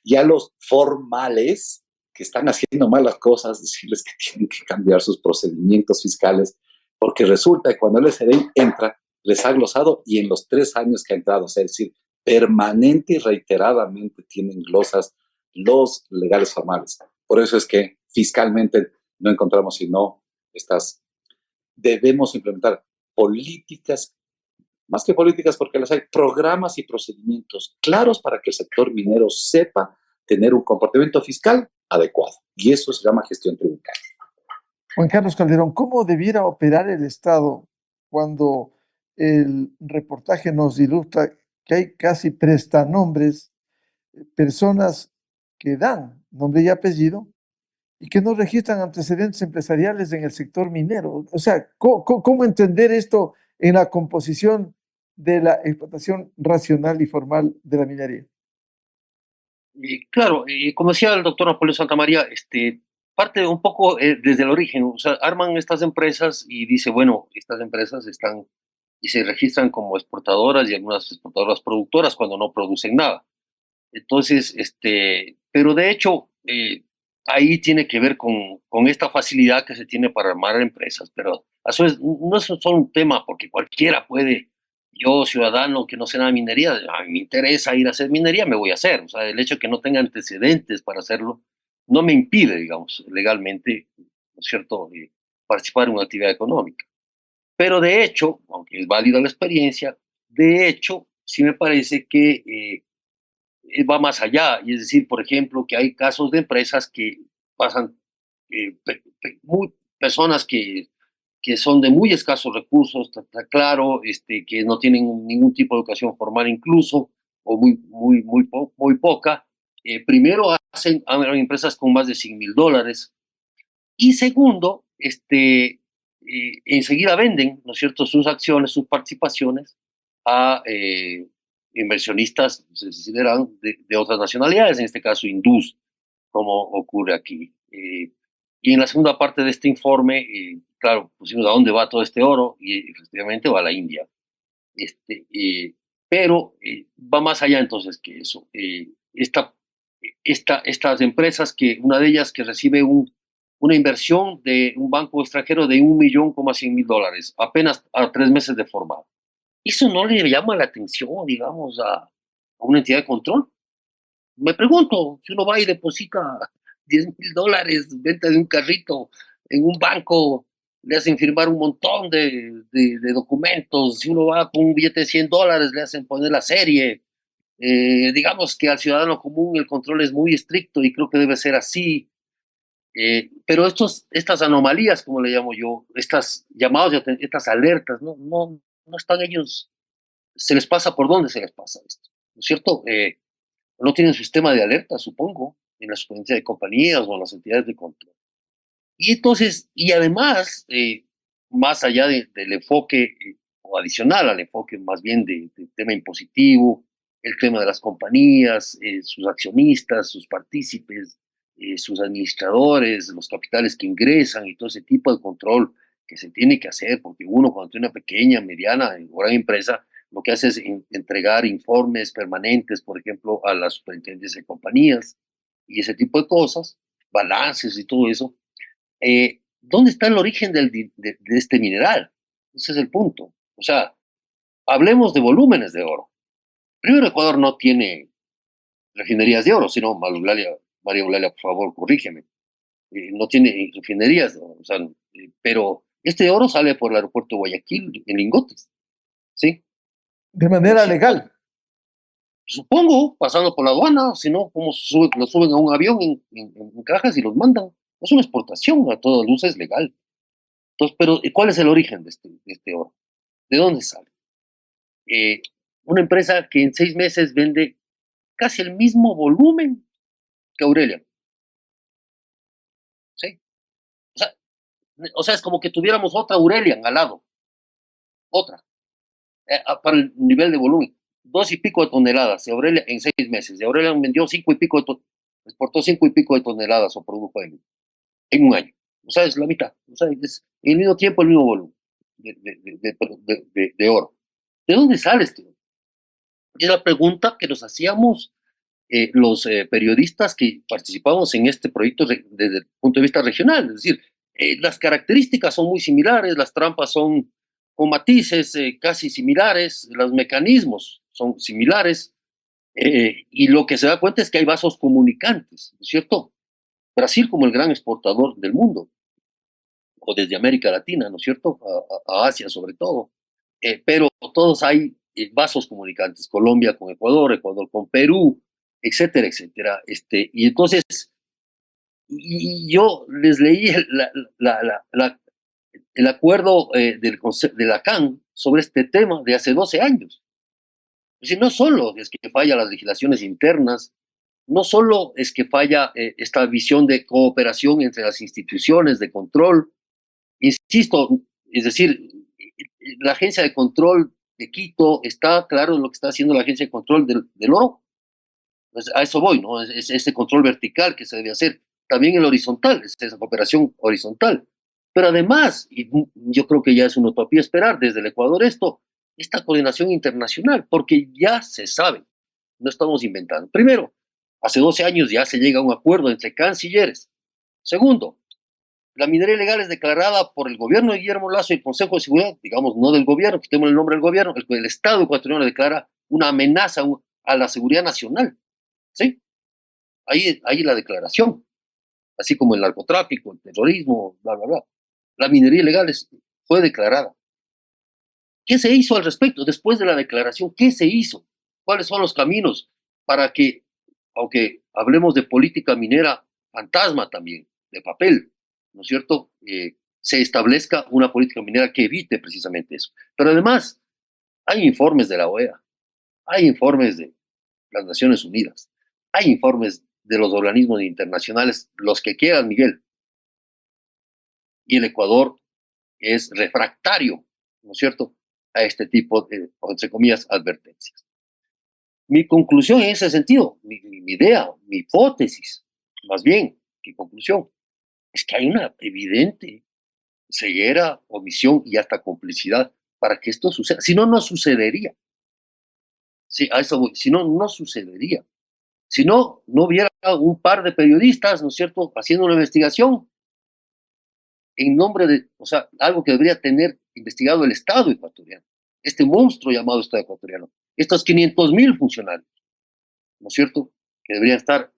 Y a los formales, que están haciendo malas cosas, decirles que tienen que cambiar sus procedimientos fiscales, porque resulta que cuando el SRI entra, les ha glosado y en los 3 años que ha entrado, es decir, permanente y reiteradamente tienen glosas los legales formales. Por eso es que fiscalmente no encontramos sino debemos implementar políticas, más que políticas porque las hay, programas y procedimientos claros para que el sector minero sepa tener un comportamiento fiscal adecuado. Y eso se llama gestión tributaria. Juan Carlos Calderón, ¿cómo debiera operar el Estado cuando el reportaje nos ilustra que hay casi prestanombres, personas que dan nombre y apellido y que no registran antecedentes empresariales en el sector minero? O sea, ¿cómo entender esto en la composición de la explotación racional y formal de la minería? Claro, como decía el doctor Napoleón Santamaría, parte un poco desde el origen, o sea, arman estas empresas y dice, bueno, estas empresas están y se registran como exportadoras y algunas exportadoras productoras cuando no producen nada. Entonces, pero de hecho, ahí tiene que ver con esta facilidad que se tiene para armar empresas, pero a su vez no es solo un tema porque cualquiera puede, yo ciudadano que no sé nada de minería, a mí me interesa ir a hacer minería, me voy a hacer, o sea, el hecho de que no tenga antecedentes para hacerlo no me impide, digamos, legalmente, ¿no es cierto?, participar en una actividad económica. Pero de hecho, aunque es válida la experiencia, de hecho, sí me parece que va más allá. Y es decir, por ejemplo, que hay casos de empresas que pasan, personas que son de muy escasos recursos, está claro, que no tienen ningún tipo de educación formal incluso, o muy poca. Primero abren empresas con más de $100,000, y segundo, enseguida venden, ¿no es cierto?, sus acciones, sus participaciones a inversionistas, se consideran de otras nacionalidades, en este caso hindús, como ocurre aquí. Y en la segunda parte de este informe, claro, pusimos a dónde va todo este oro, y efectivamente va a la India. Pero va más allá entonces que eso. Estas empresas, que una de ellas que recibe una inversión de un banco extranjero de $1,100,000, apenas a 3 meses de formado. ¿Eso no le llama la atención, digamos, a una entidad de control? Me pregunto, si uno va y deposita $10,000, venta de un carrito en un banco, le hacen firmar un montón de documentos, si uno va con un billete de $100, le hacen poner la serie. Digamos que al ciudadano común el control es muy estricto y creo que debe ser así. Pero estas anomalías, como le llamo yo, estas llamados, estas alertas, no están ellos, se les pasa por dónde se les pasa esto, ¿no es cierto? No tienen sistema de alerta, supongo, en la superintendencia de compañías o en las entidades de control. Y entonces, y además, más allá del enfoque, o adicional al enfoque más bien del tema impositivo, el tema de las compañías, sus accionistas, sus partícipes, sus administradores, los capitales que ingresan y todo ese tipo de control que se tiene que hacer, porque uno cuando tiene una pequeña, mediana o gran empresa, lo que hace es entregar informes permanentes, por ejemplo, a las superintendencias de compañías y ese tipo de cosas, balances y todo eso. ¿Dónde está el origen de este mineral? Ese es el punto. O sea, hablemos de volúmenes de oro. Primero, Ecuador no tiene refinerías de oro, sino, María Eulalia, por favor, corrígeme. No tiene refinerías, ¿no? O sea, pero este oro sale por el aeropuerto de Guayaquil en lingotes, ¿sí? De manera legal. Supongo, pasando por la aduana, si no, ¿cómo lo suben a un avión en cajas y los mandan? Es una exportación, a todas luces legal. Entonces, pero ¿cuál es el origen de este oro? ¿De dónde sale? Una empresa que en 6 meses vende casi el mismo volumen que Aurelia. ¿Sí? O sea, es como que tuviéramos otra Aurelian al lado. Otra. Para el nivel de volumen. 2 y pico de toneladas de Aurelia en 6 meses. De Aurelia vendió 5 y pico exportó 5 y pico de toneladas o produjo en un año. O sea, es la mitad. O sea, es en el mismo tiempo el mismo volumen de oro. ¿De dónde sale esto? Es la pregunta que nos hacíamos los periodistas que participamos en este proyecto desde el punto de vista regional. Es decir, las características son muy similares, las trampas son con matices casi similares, los mecanismos son similares, y lo que se da cuenta es que hay vasos comunicantes, ¿no es cierto? Brasil como el gran exportador del mundo, o desde América Latina, ¿no es cierto? A Asia sobre todo. Pero todos hay vasos comunicantes, Colombia con Ecuador, Ecuador con Perú, etcétera, etcétera. Y entonces, yo les leí el acuerdo de la CAN sobre este tema de hace 12 años. Es decir, no solo es que falla las legislaciones internas, no solo es que falla esta visión de cooperación entre las instituciones de control. Insisto, es decir, la agencia de control de Quito está claro en lo que está haciendo la agencia de control del oro. Pues a eso voy, ¿no? Es ese control vertical que se debe hacer. También el horizontal, es esa cooperación horizontal. Pero además, y yo creo que ya es una utopía esperar desde el Ecuador esta coordinación internacional, porque ya se sabe, no estamos inventando. Primero, hace 12 años ya se llega a un acuerdo entre cancilleres Segundo, la minería ilegal es declarada por el gobierno de Guillermo Lazo y el Consejo de Seguridad, digamos, no del gobierno, quitemos el nombre del gobierno, el Estado ecuatoriano declara una amenaza a la seguridad nacional. ¿Sí? Ahí la declaración, así como el narcotráfico, el terrorismo, bla, bla, bla. La minería ilegal fue declarada. ¿Qué se hizo al respecto después de la declaración? ¿Qué se hizo? ¿Cuáles son los caminos para que, aunque hablemos de política minera fantasma también, de papel, ¿no es cierto?, se establezca una política minera que evite precisamente eso? Pero además, hay informes de la OEA, hay informes de las Naciones Unidas, hay informes de los organismos internacionales, los que quieran, Miguel. Y el Ecuador es refractario, ¿no es cierto?, a este tipo de, entre comillas, advertencias. Mi conclusión en ese sentido, mi idea, mi hipótesis, más bien, mi conclusión, es que hay una evidente ceguera, omisión y hasta complicidad para que esto suceda. Si no, no sucedería. Sí, a eso voy. Si no, no sucedería. Si no, no hubiera un par de periodistas, ¿no es cierto?, haciendo una investigación en nombre de, o sea, algo que debería tener investigado el Estado ecuatoriano, este monstruo llamado Estado ecuatoriano, estos 500,000 funcionarios, ¿no es cierto?, que deberían estar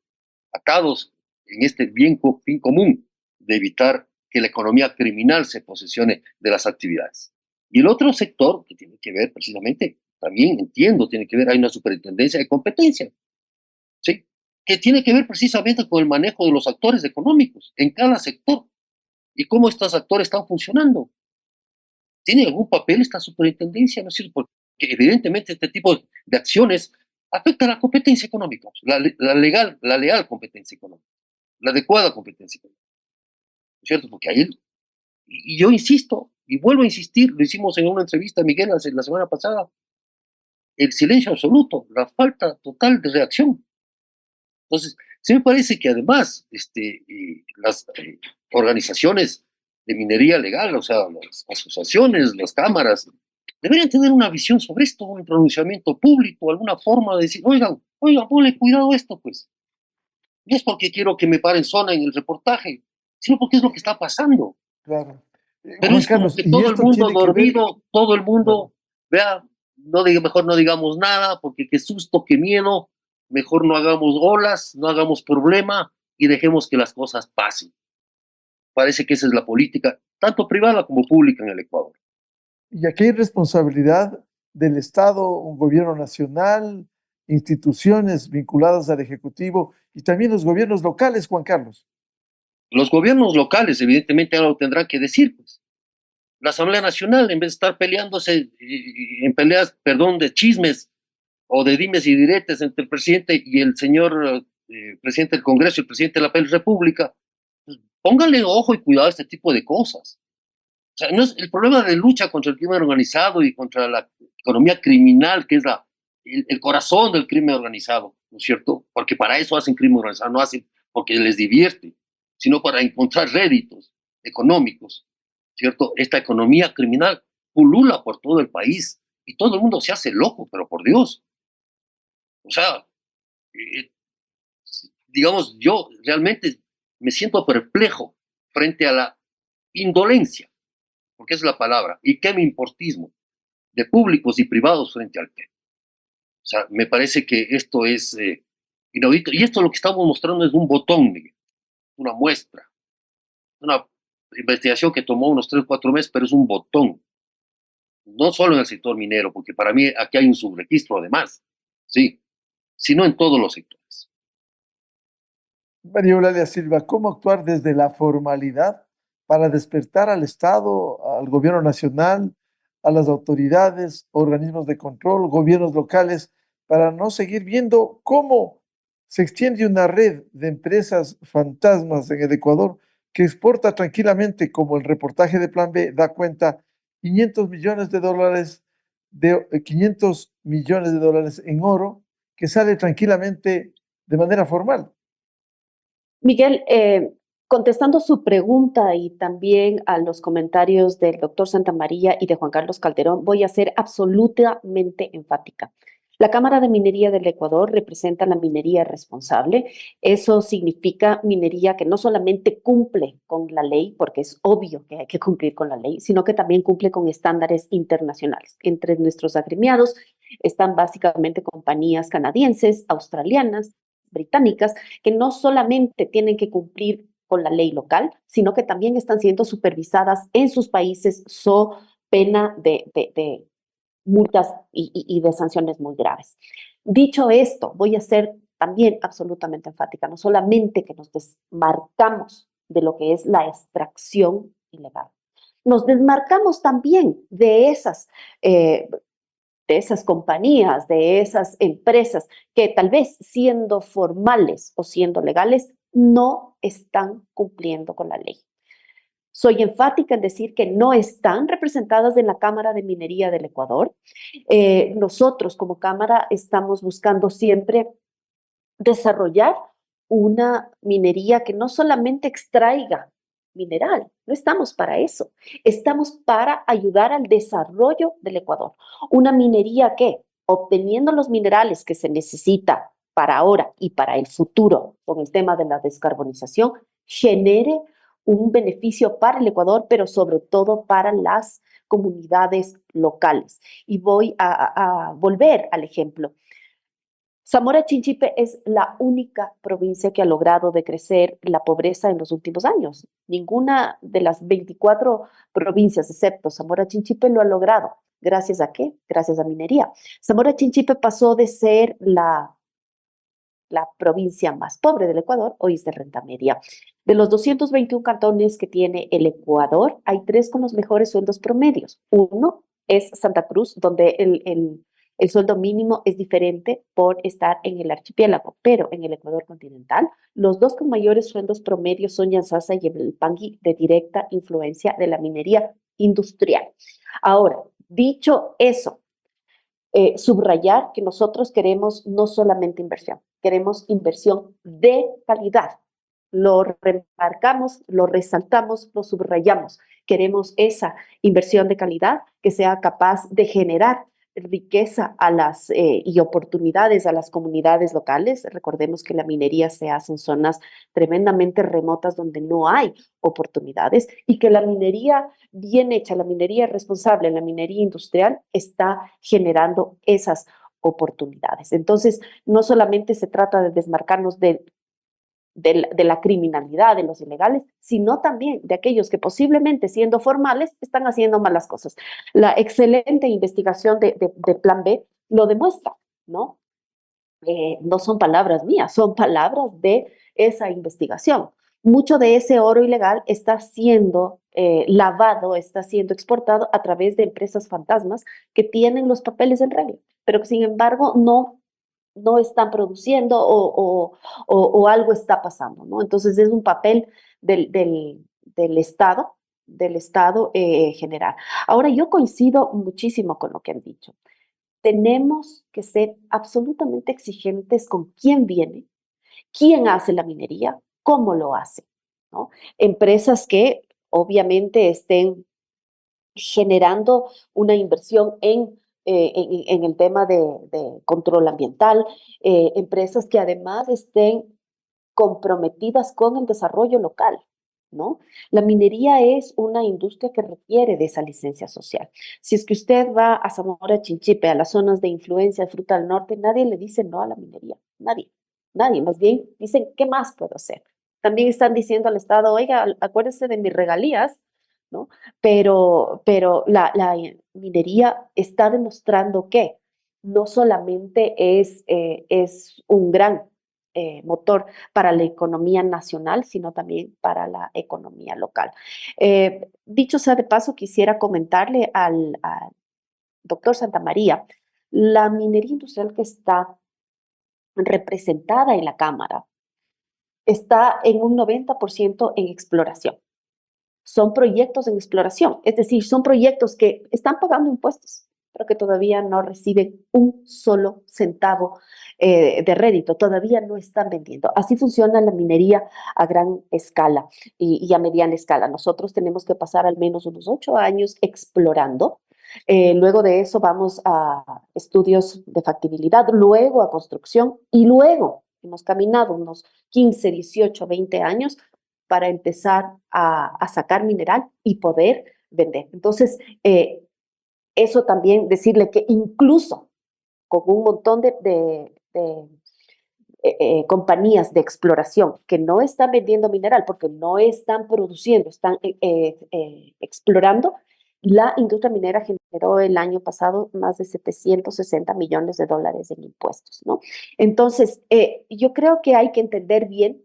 atados en este fin común de evitar que la economía criminal se posesione de las actividades. Y el otro sector que tiene que ver precisamente, también entiendo, tiene que ver, hay una superintendencia de competencia, ¿sí?, que tiene que ver precisamente con el manejo de los actores económicos en cada sector y cómo estos actores están funcionando. ¿Tiene algún papel esta superintendencia? ¿No es cierto? Porque evidentemente este tipo de acciones afecta a la competencia económica, la leal competencia económica, la adecuada competencia económica, ¿no es cierto? Porque ahí, y yo insisto, y vuelvo a insistir, lo hicimos en una entrevista, Miguel, la semana pasada, el silencio absoluto, la falta total de reacción. Entonces, sí me parece que además las organizaciones de minería legal, o sea, las asociaciones, las cámaras, deberían tener una visión sobre esto, un pronunciamiento público, alguna forma de decir, oigan, ponle cuidado a esto, pues. No es porque quiero que me paren zona en el reportaje, sino porque es lo que está pasando. Claro. Pero Juan es como Carlos, que y todo el esto mundo tiene que ver, dormido, todo el mundo, claro, vea, mejor no digamos nada, porque qué susto, qué miedo, mejor no hagamos olas, no hagamos problema y dejemos que las cosas pasen. Parece que esa es la política, tanto privada como pública en el Ecuador. y aquí hay responsabilidad del Estado, un gobierno nacional, instituciones vinculadas al Ejecutivo y también los gobiernos locales, Juan Carlos. Los gobiernos locales, evidentemente, algo tendrán que decir, pues. La Asamblea Nacional, en vez de estar peleándose en peleas, perdón, de chismes o de dimes y diretes entre el presidente y el señor presidente del Congreso y el presidente de la República, pues, pónganle ojo y cuidado a este tipo de cosas. O sea, no es el problema de lucha contra el crimen organizado y contra la economía criminal, que es el corazón del crimen organizado, ¿no es cierto? Porque para eso hacen crimen organizado, no hacen porque les divierte, sino para encontrar réditos económicos, ¿cierto? Esta economía criminal pulula por todo el país y todo el mundo se hace loco, pero por Dios. O sea, eh, digamos, yo realmente me siento perplejo frente a la indolencia, porque es la palabra, y qué me importismo de públicos y privados frente al tema. O sea, me parece que esto es inaudito. Y esto lo que estamos mostrando es un botón, Miguel, una muestra, una investigación que tomó unos 3 o 4 meses, pero es un botón. No solo en el sector minero, porque para mí aquí hay un subregistro además, sí, sino en todos los sectores. María Eulalia Silva, ¿cómo actuar desde la formalidad para despertar al Estado, al gobierno nacional, a las autoridades, organismos de control, gobiernos locales, para no seguir viendo cómo se extiende una red de empresas fantasmas en el Ecuador que exporta tranquilamente, como el reportaje de Plan B da cuenta, 500 millones de dólares, 500 millones de dólares en oro que sale tranquilamente de manera formal? Miguel, contestando su pregunta y también a los comentarios del doctor Santamaría y de Juan Carlos Calderón, voy a ser absolutamente enfática. La Cámara de Minería del Ecuador representa la minería responsable. Eso significa minería que no solamente cumple con la ley, porque es obvio que hay que cumplir con la ley, sino que también cumple con estándares internacionales. Entre nuestros agremiados están básicamente compañías canadienses, australianas, británicas, que no solamente tienen que cumplir con la ley local, sino que también están siendo supervisadas en sus países so pena de multas y de sanciones muy graves. Dicho esto, voy a ser también absolutamente enfática, no solamente que nos desmarcamos de lo que es la extracción ilegal, nos desmarcamos también de esas compañías, de esas empresas que tal vez siendo formales o siendo legales no están cumpliendo con la ley. Soy enfática en decir que no están representadas en la Cámara de Minería del Ecuador. Nosotros como Cámara estamos buscando siempre desarrollar una minería que no solamente extraiga mineral, no estamos para eso, estamos para ayudar al desarrollo del Ecuador. Una minería que, obteniendo los minerales que se necesita para ahora y para el futuro con el tema de la descarbonización, genere un beneficio para el Ecuador, pero sobre todo para las comunidades locales. Y voy a volver al ejemplo. Zamora Chinchipe es la única provincia que ha logrado decrecer la pobreza en los últimos años. Ninguna de las 24 provincias, excepto Zamora Chinchipe, lo ha logrado. ¿Gracias a qué? Gracias a minería. Zamora Chinchipe pasó de ser la provincia más pobre del Ecuador, hoy es de renta media. De los 221 cantones que tiene el Ecuador, hay 3 con los mejores sueldos promedios. Uno es Santa Cruz, donde el sueldo mínimo es diferente por estar en el archipiélago, pero en el Ecuador continental, los 2 con mayores sueldos promedios son Yansasa y el Pangui, de directa influencia de la minería industrial. Ahora, dicho eso, subrayar que nosotros queremos no solamente inversión, queremos inversión de calidad. Lo remarcamos, lo resaltamos, lo subrayamos. Queremos esa inversión de calidad que sea capaz de generar riqueza y oportunidades a las comunidades locales. Recordemos que la minería se hace en zonas tremendamente remotas donde no hay oportunidades y que la minería bien hecha, la minería responsable, la minería industrial está generando esas oportunidades. Entonces, no solamente se trata de desmarcarnos de la criminalidad, de los ilegales, sino también de aquellos que posiblemente siendo formales están haciendo malas cosas. La excelente investigación de Plan B lo demuestra, ¿no? No son palabras mías, son palabras de esa investigación. Mucho de ese oro ilegal está siendo lavado, está siendo exportado a través de empresas fantasmas que tienen los papeles en regla, pero que sin embargo no están produciendo o algo está pasando, ¿no? Entonces es un papel del Estado general. Ahora, yo coincido muchísimo con lo que han dicho. Tenemos que ser absolutamente exigentes con quién viene, quién hace la minería, cómo lo hace, ¿no? Empresas que obviamente estén generando una inversión en el tema de control ambiental, empresas que además estén comprometidas con el desarrollo local, ¿no? La minería es una industria que requiere de esa licencia social. Si es que usted va a Zamora Chinchipe, a las zonas de influencia de Fruta del Norte, nadie le dice no a la minería, nadie, más bien dicen, ¿qué más puedo hacer? También están diciendo al Estado, oiga, acuérdese de mis regalías, ¿no? Pero la minería está demostrando que no solamente es un gran motor para la economía nacional, sino también para la economía local. Dicho sea de paso, quisiera comentarle al doctor Santamaría, la minería industrial que está representada en la Cámara está en un 90% en exploración. Son proyectos en exploración, es decir, son proyectos que están pagando impuestos, pero que todavía no reciben un solo centavo de rédito, todavía no están vendiendo. Así funciona la minería a gran escala y a mediana escala. Nosotros tenemos que pasar al menos unos 8 años explorando Luego de eso vamos a estudios de factibilidad, luego a construcción y luego hemos caminado unos 15, 18, 20 años para empezar a sacar mineral y poder vender. Entonces, eso también decirle que incluso con un montón compañías de exploración que no están vendiendo mineral porque no están produciendo, están explorando, la industria minera generó el año pasado más de 760 millones de dólares en impuestos, ¿no? Entonces, yo creo que hay que entender bien,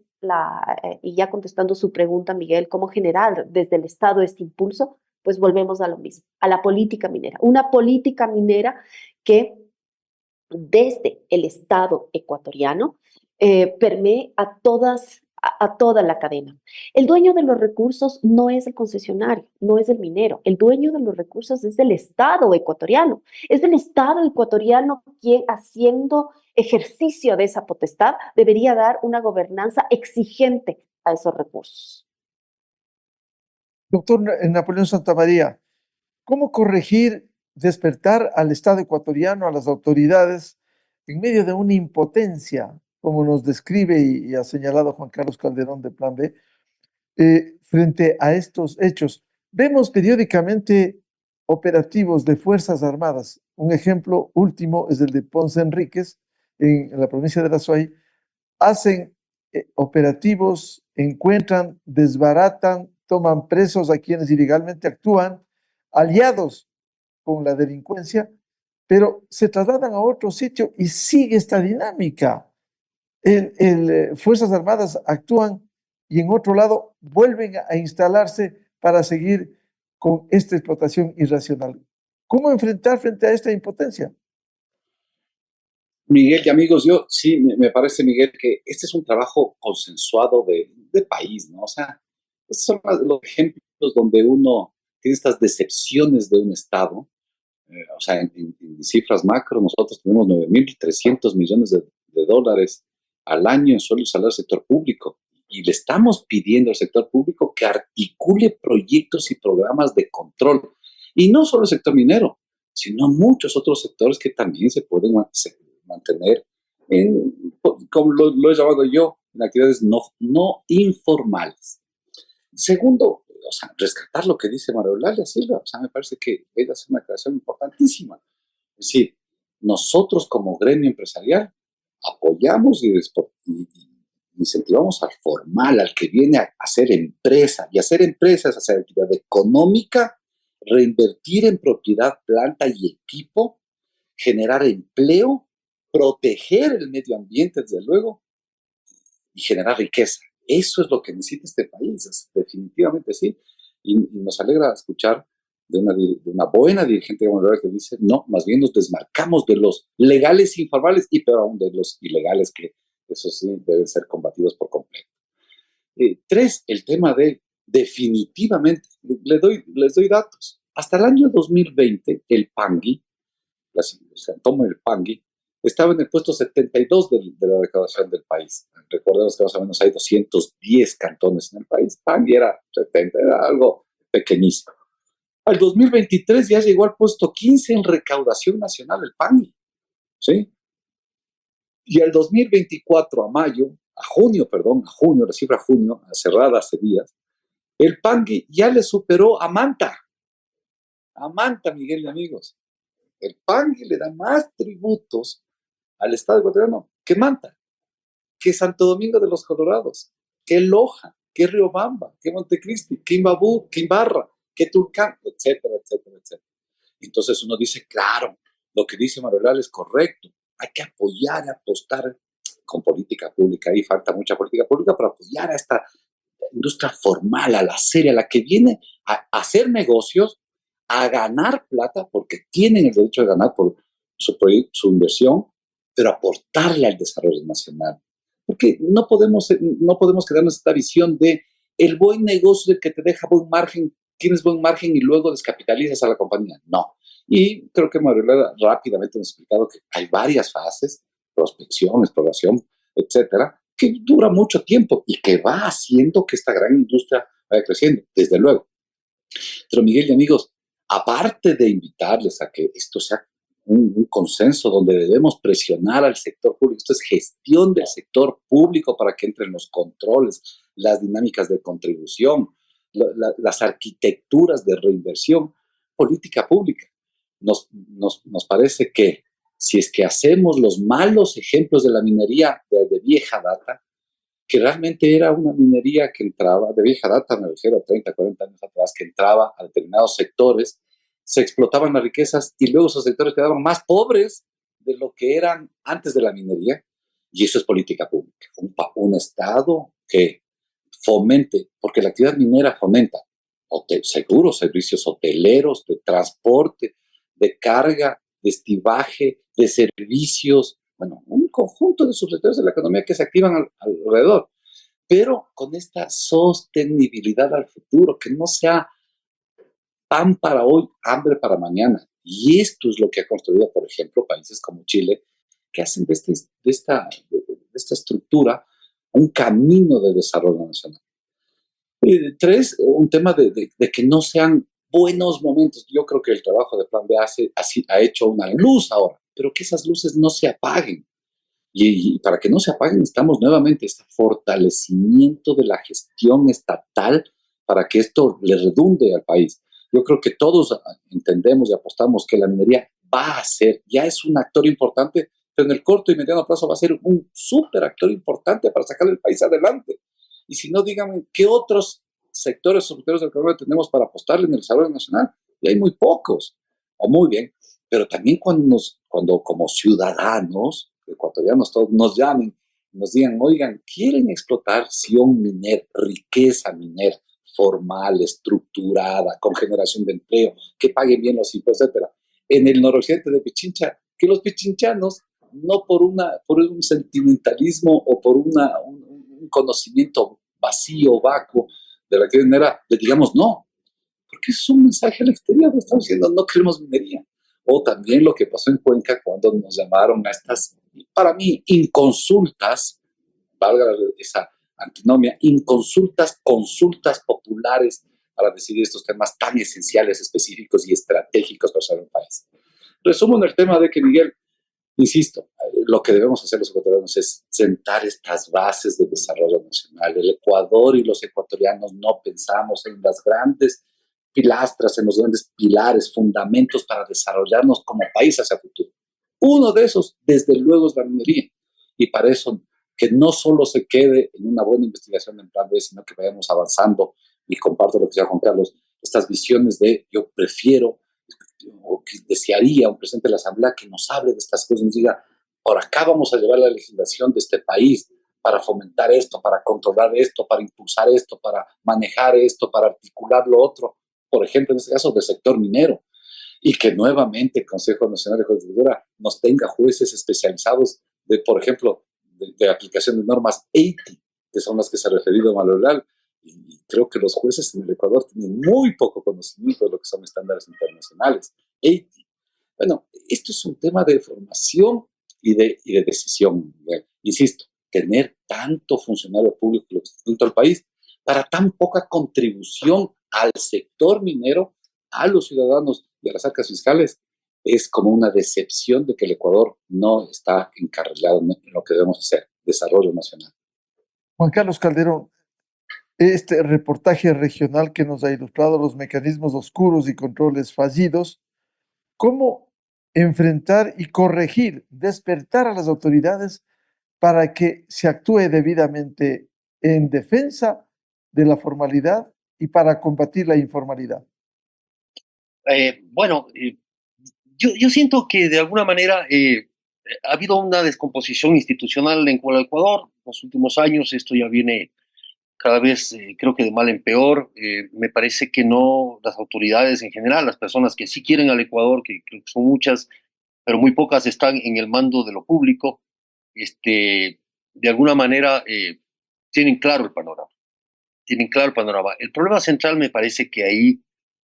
y ya contestando su pregunta, Miguel, cómo generar desde el Estado este impulso, pues volvemos a lo mismo, a la política minera. Una política minera que desde el Estado ecuatoriano permee a toda la cadena. El dueño de los recursos no es el concesionario, no es el minero. El dueño de los recursos es el Estado ecuatoriano. Es el Estado ecuatoriano quien, haciendo ejercicio de esa potestad, debería dar una gobernanza exigente a esos recursos. Doctor Napoleón Santamaría, ¿cómo corregir, despertar al Estado ecuatoriano, a las autoridades, en medio de una impotencia, como nos describe y ha señalado Juan Carlos Calderón de Plan B, frente a estos hechos? Vemos periódicamente operativos de Fuerzas Armadas. Un ejemplo último es el de Ponce Enríquez, en la provincia de La Suay. Hacen operativos, encuentran, desbaratan, toman presos a quienes ilegalmente actúan, aliados con la delincuencia, pero se trasladan a otro sitio y sigue esta dinámica. Fuerzas Armadas actúan y en otro lado vuelven a instalarse para seguir con esta explotación irracional. ¿Cómo enfrentar frente a esta impotencia? Miguel y amigos, yo sí me parece, Miguel, que este es un trabajo consensuado de país, ¿no? O sea, estos son los ejemplos donde uno tiene estas decepciones de un Estado. O sea, en cifras macro, nosotros tenemos 9.300 millones de dólares al año en sueldos y salarios del sector público. Y le estamos pidiendo al sector público que articule proyectos y programas de control. Y no solo el sector minero, sino muchos otros sectores que también se pueden mantener como lo he llamado yo, en actividades no informales. Segundo, o sea, rescatar lo que dice María Eulalia Silva. O sea, me parece que voy a hacer una aclaración importantísima. Es decir, nosotros como gremio empresarial apoyamos y incentivamos al formal, al que viene a hacer empresa. Y hacer empresa es hacer actividad económica, reinvertir en propiedad, planta y equipo, generar empleo, proteger el medio ambiente, desde luego, y generar riqueza. Eso es lo que necesita este país, definitivamente sí. Y nos alegra escuchar de una buena dirigente que dice, no, más bien nos desmarcamos de los legales e informales y peor aún de los ilegales, que eso sí deben ser combatidos por completo. Tres, el tema de definitivamente, les doy datos. Hasta el año 2020, el Pangui, tomo el Pangui, estaba en el puesto 72 de la recaudación del país. Recordemos que más o menos hay 210 cantones en el país. Pangui era 70, era algo pequeñísimo. Al 2023 ya llegó al puesto 15 en recaudación nacional el Pangui, ¿sí? Y al 2024, a junio, la cifra junio, cerrada hace días, el Pangui ya le superó a Manta. A Manta, Miguel y amigos. El Pangui le da más tributos al Estado ecuatoriano que Manta, que Santo Domingo de los Colorados, que Loja, que Riobamba, que Montecristi, que Imbabú, que Ibarra, que Tulcán, etcétera, etcétera, etcétera. Entonces uno dice, claro, lo que dice Manuel es correcto, hay que apoyar, apostar con política pública. Ahí falta mucha política pública para apoyar a esta industria formal, a la seria, a la que viene a hacer negocios, a ganar plata, porque tienen el derecho de ganar por su inversión, pero aportarle al desarrollo nacional. Porque no podemos quedarnos esta visión de el buen negocio, el que te deja buen margen, tienes buen margen y luego descapitalizas a la compañía. No. Y creo que María rápidamente nos ha explicado que hay varias fases, prospección, exploración, etcétera, que dura mucho tiempo y que va haciendo que esta gran industria vaya creciendo, desde luego. Pero Miguel y amigos, aparte de invitarles a que esto sea un consenso donde debemos presionar al sector público, esto es gestión del sector público para que entren los controles, las dinámicas de contribución, las arquitecturas de reinversión, política pública. Nos parece que si es que hacemos los malos ejemplos de la minería de vieja data, que realmente era una minería que entraba, de vieja data, me refiero a 30, 40 años atrás, que entraba a determinados sectores, se explotaban las riquezas y luego esos sectores quedaban más pobres de lo que eran antes de la minería. Y eso es política pública. Un Estado que fomente, porque la actividad minera fomenta seguros, servicios hoteleros, de transporte, de carga, de estibaje, de servicios, bueno, un conjunto de subsectores de la economía que se activan alrededor, pero con esta sostenibilidad al futuro, que no sea pan para hoy, hambre para mañana. Y esto es lo que ha construido, por ejemplo, países como Chile, que hacen de esta estructura un camino de desarrollo nacional. Y tres, un tema de que no sean buenos momentos. Yo creo que el trabajo de Plan B ha hecho una luz ahora, pero que esas luces no se apaguen. Y para que no se apaguen, necesitamos nuevamente este fortalecimiento de la gestión estatal para que esto le redunde al país. Yo creo que todos entendemos y apostamos que la minería va a ser, ya es un actor importante, pero en el corto y mediano plazo va a ser un súper actor importante para sacar el país adelante. Y si no, díganme, ¿qué otros sectores subsectores del economía tenemos para apostarle en el desarrollo nacional? Y hay muy pocos, o muy bien, pero también cuando como ciudadanos ecuatorianos todos nos llamen, nos digan, oigan, quieren explotación minera, riqueza minera, formal, estructurada, con generación de empleo, que paguen bien los impuestos, etcétera. En el noroccidente de Pichincha, que los pichinchanos, no por un sentimentalismo o por un conocimiento vacío, vacuo de la actividad minera, le digamos no, porque es un mensaje al exterior, estamos diciendo no queremos minería. O también lo que pasó en Cuenca cuando nos llamaron a estas, para mí, inconsultas, valga esa antinomia, inconsultas, consultas populares para decidir estos temas tan esenciales, específicos y estratégicos para salvar un país. Resumo en el tema de que, Miguel, insisto, lo que debemos hacer los ecuatorianos es sentar estas bases de desarrollo nacional. El Ecuador y los ecuatorianos no pensamos en las grandes pilastras, en los grandes pilares, fundamentos para desarrollarnos como país hacia el futuro. Uno de esos, desde luego, es la minería. Y para eso, que no solo se quede en una buena investigación en Plan B, sino que vayamos avanzando, y comparto lo que decía Juan Carlos, estas visiones de yo prefiero, o que desearía un presidente de la Asamblea que nos hable de estas cosas, nos diga, por acá vamos a llevar la legislación de este país para fomentar esto, para controlar esto, para impulsar esto, para manejar esto, para articular lo otro, por ejemplo, en este caso, del sector minero, y que nuevamente el Consejo Nacional de Judicatura nos tenga jueces especializados de, por ejemplo, de aplicación de normas EITI, que son las que se ha referido Manuel Leal, y creo que los jueces en el Ecuador tienen muy poco conocimiento de lo que son estándares internacionales, EITI. Bueno, esto es un tema de formación y de decisión. Insisto, tener tanto funcionario público dentro del país para tan poca contribución al sector minero, a los ciudadanos y a las arcas fiscales, es como una decepción de que el Ecuador no está encarrilado en lo que debemos hacer, desarrollo nacional. Juan Carlos Calderón, este reportaje regional que nos ha ilustrado los mecanismos oscuros y controles fallidos, ¿cómo enfrentar y corregir, despertar a las autoridades para que se actúe debidamente en defensa de la formalidad y para combatir la informalidad? Yo siento que de alguna manera ha habido una descomposición institucional en Ecuador. Los últimos años esto ya viene cada vez, creo que de mal en peor. Me parece que no, las autoridades en general, las personas que sí quieren al Ecuador, que creo que son muchas, pero muy pocas están en el mando de lo público, de alguna manera tienen claro el panorama. Tienen claro el panorama. El problema central me parece que ahí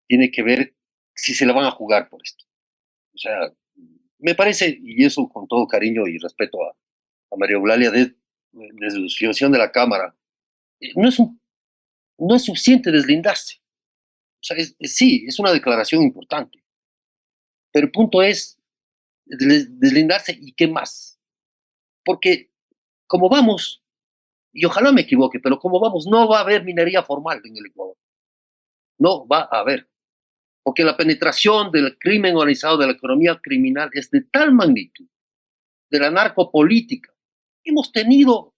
tiene que ver si se la van a jugar por esto. O sea, me parece, y eso con todo cariño y respeto a María Eulalia, desde la situación de la Cámara, no es suficiente deslindarse. sea, sí, es una declaración importante, pero el punto es deslindarse y qué más. Porque como vamos, y ojalá me equivoque, pero como vamos, no va a haber minería formal en el Ecuador. No va a haber. Porque la penetración del crimen organizado, de la economía criminal, es de tal magnitud, de la narcopolítica. Hemos tenido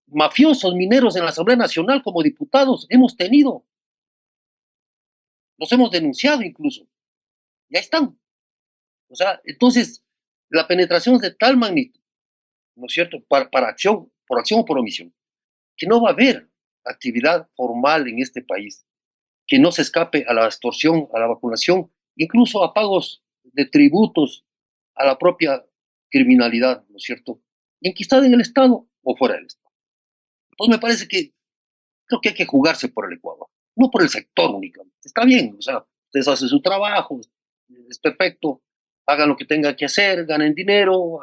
mafiosos mineros en la Asamblea Nacional como diputados, hemos tenido, los hemos denunciado incluso, ya están. O sea, entonces, la penetración es de tal magnitud, ¿no es cierto?, para acción o por omisión, que no va a haber actividad formal en este país que no se escape a la extorsión, a la vacunación, incluso a pagos de tributos a la propia criminalidad, ¿no es cierto?, enquistada en el Estado o fuera del Estado. Entonces me parece que creo que hay que jugarse por el Ecuador, no por el sector únicamente. Está bien, o sea, ustedes hacen su trabajo, es perfecto, hagan lo que tengan que hacer, ganen dinero,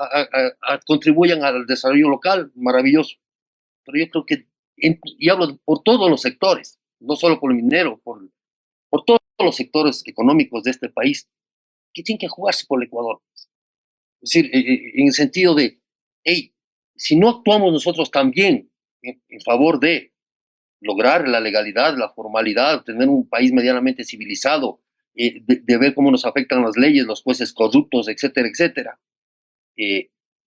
contribuyan al desarrollo local, maravilloso. Pero yo creo que, y hablo por todos los sectores, no solo por el minero, por todos los sectores económicos de este país, que tienen que jugarse por el Ecuador. Es decir, en el sentido de, hey, si no actuamos nosotros también en favor de lograr la legalidad, la formalidad, tener un país medianamente civilizado, de ver cómo nos afectan las leyes, los jueces corruptos, etcétera, etcétera,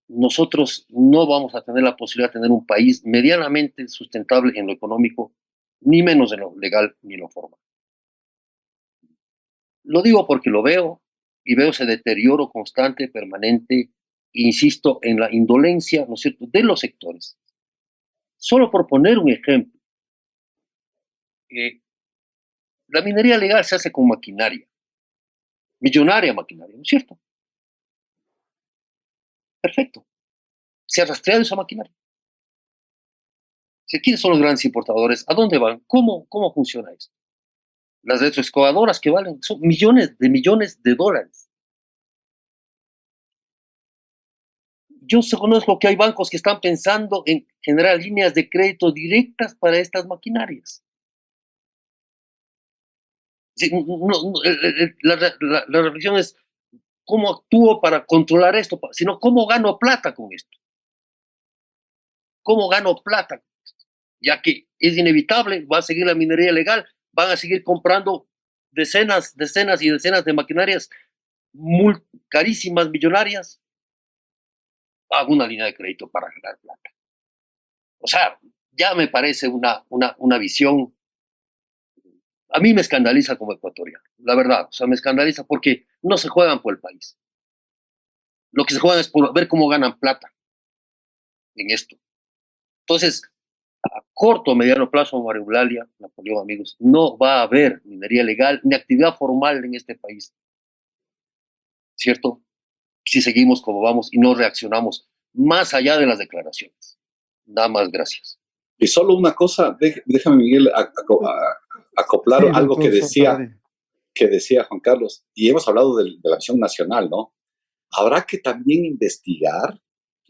nosotros no vamos a tener la posibilidad de tener un país medianamente sustentable en lo económico, ni menos en lo legal ni en lo formal. Lo digo porque lo veo y veo ese deterioro constante, permanente, insisto, en la indolencia, ¿no es cierto?, de los sectores. Solo por poner un ejemplo, la minería legal se hace con maquinaria, millonaria maquinaria, ¿no es cierto? Perfecto. Se ha rastreado esa maquinaria. ¿Quiénes son los grandes importadores? ¿A dónde van? ¿Cómo funciona esto? Las retroexcavadoras que valen son millones de dólares. Yo conozco que hay bancos que están pensando en generar líneas de crédito directas para estas maquinarias. Sí, la reflexión es cómo actúo para controlar esto, sino cómo gano plata con esto. ¿Cómo gano plata? Ya que es inevitable, va a seguir la minería legal, van a seguir comprando decenas y decenas de maquinarias carísimas, millonarias, hago una línea de crédito para ganar plata. O sea, ya me parece una visión, a mí me escandaliza como ecuatoriano, la verdad, o sea, me escandaliza porque no se juegan por el país. Lo que se juegan es por ver cómo ganan plata en esto. Entonces, a corto o mediano plazo, María Eulalia, Napoleón, amigos, no va a haber minería legal ni actividad formal en este país, ¿cierto? Si seguimos como vamos y no reaccionamos más allá de las declaraciones. Nada más, gracias. Y solo una cosa, déjame, Miguel, acoplar Sí, algo doctor Santander. que decía Juan Carlos, y hemos hablado de la visión nacional, ¿no? Habrá que también investigar,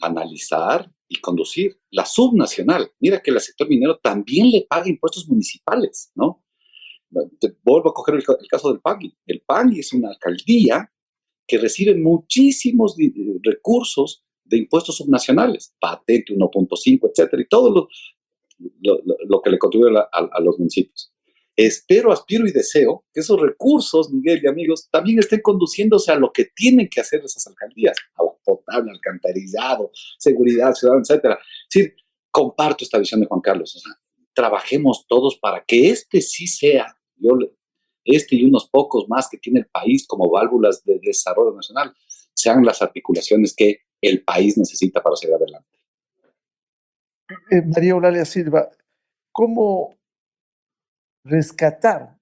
analizar y conducir la subnacional. Mira que el sector minero también le paga impuestos municipales, ¿no? Vuelvo a coger el caso del PANGui. El PANGui es una alcaldía que recibe muchísimos recursos de impuestos subnacionales, patente 1.5, etcétera, y todo lo que le contribuye a los municipios. Espero, aspiro y deseo que esos recursos, Miguel y amigos, también estén conduciéndose a lo que tienen que hacer esas alcaldías, agua potable, alcantarillado, seguridad ciudadana, etcétera. Es decir, comparto esta visión de Juan Carlos. O sea, trabajemos todos para que este sí sea, este y unos pocos más que tiene el país como válvulas de desarrollo nacional, sean las articulaciones que el país necesita para seguir adelante. María Eulalia Silva, ¿cómo rescatar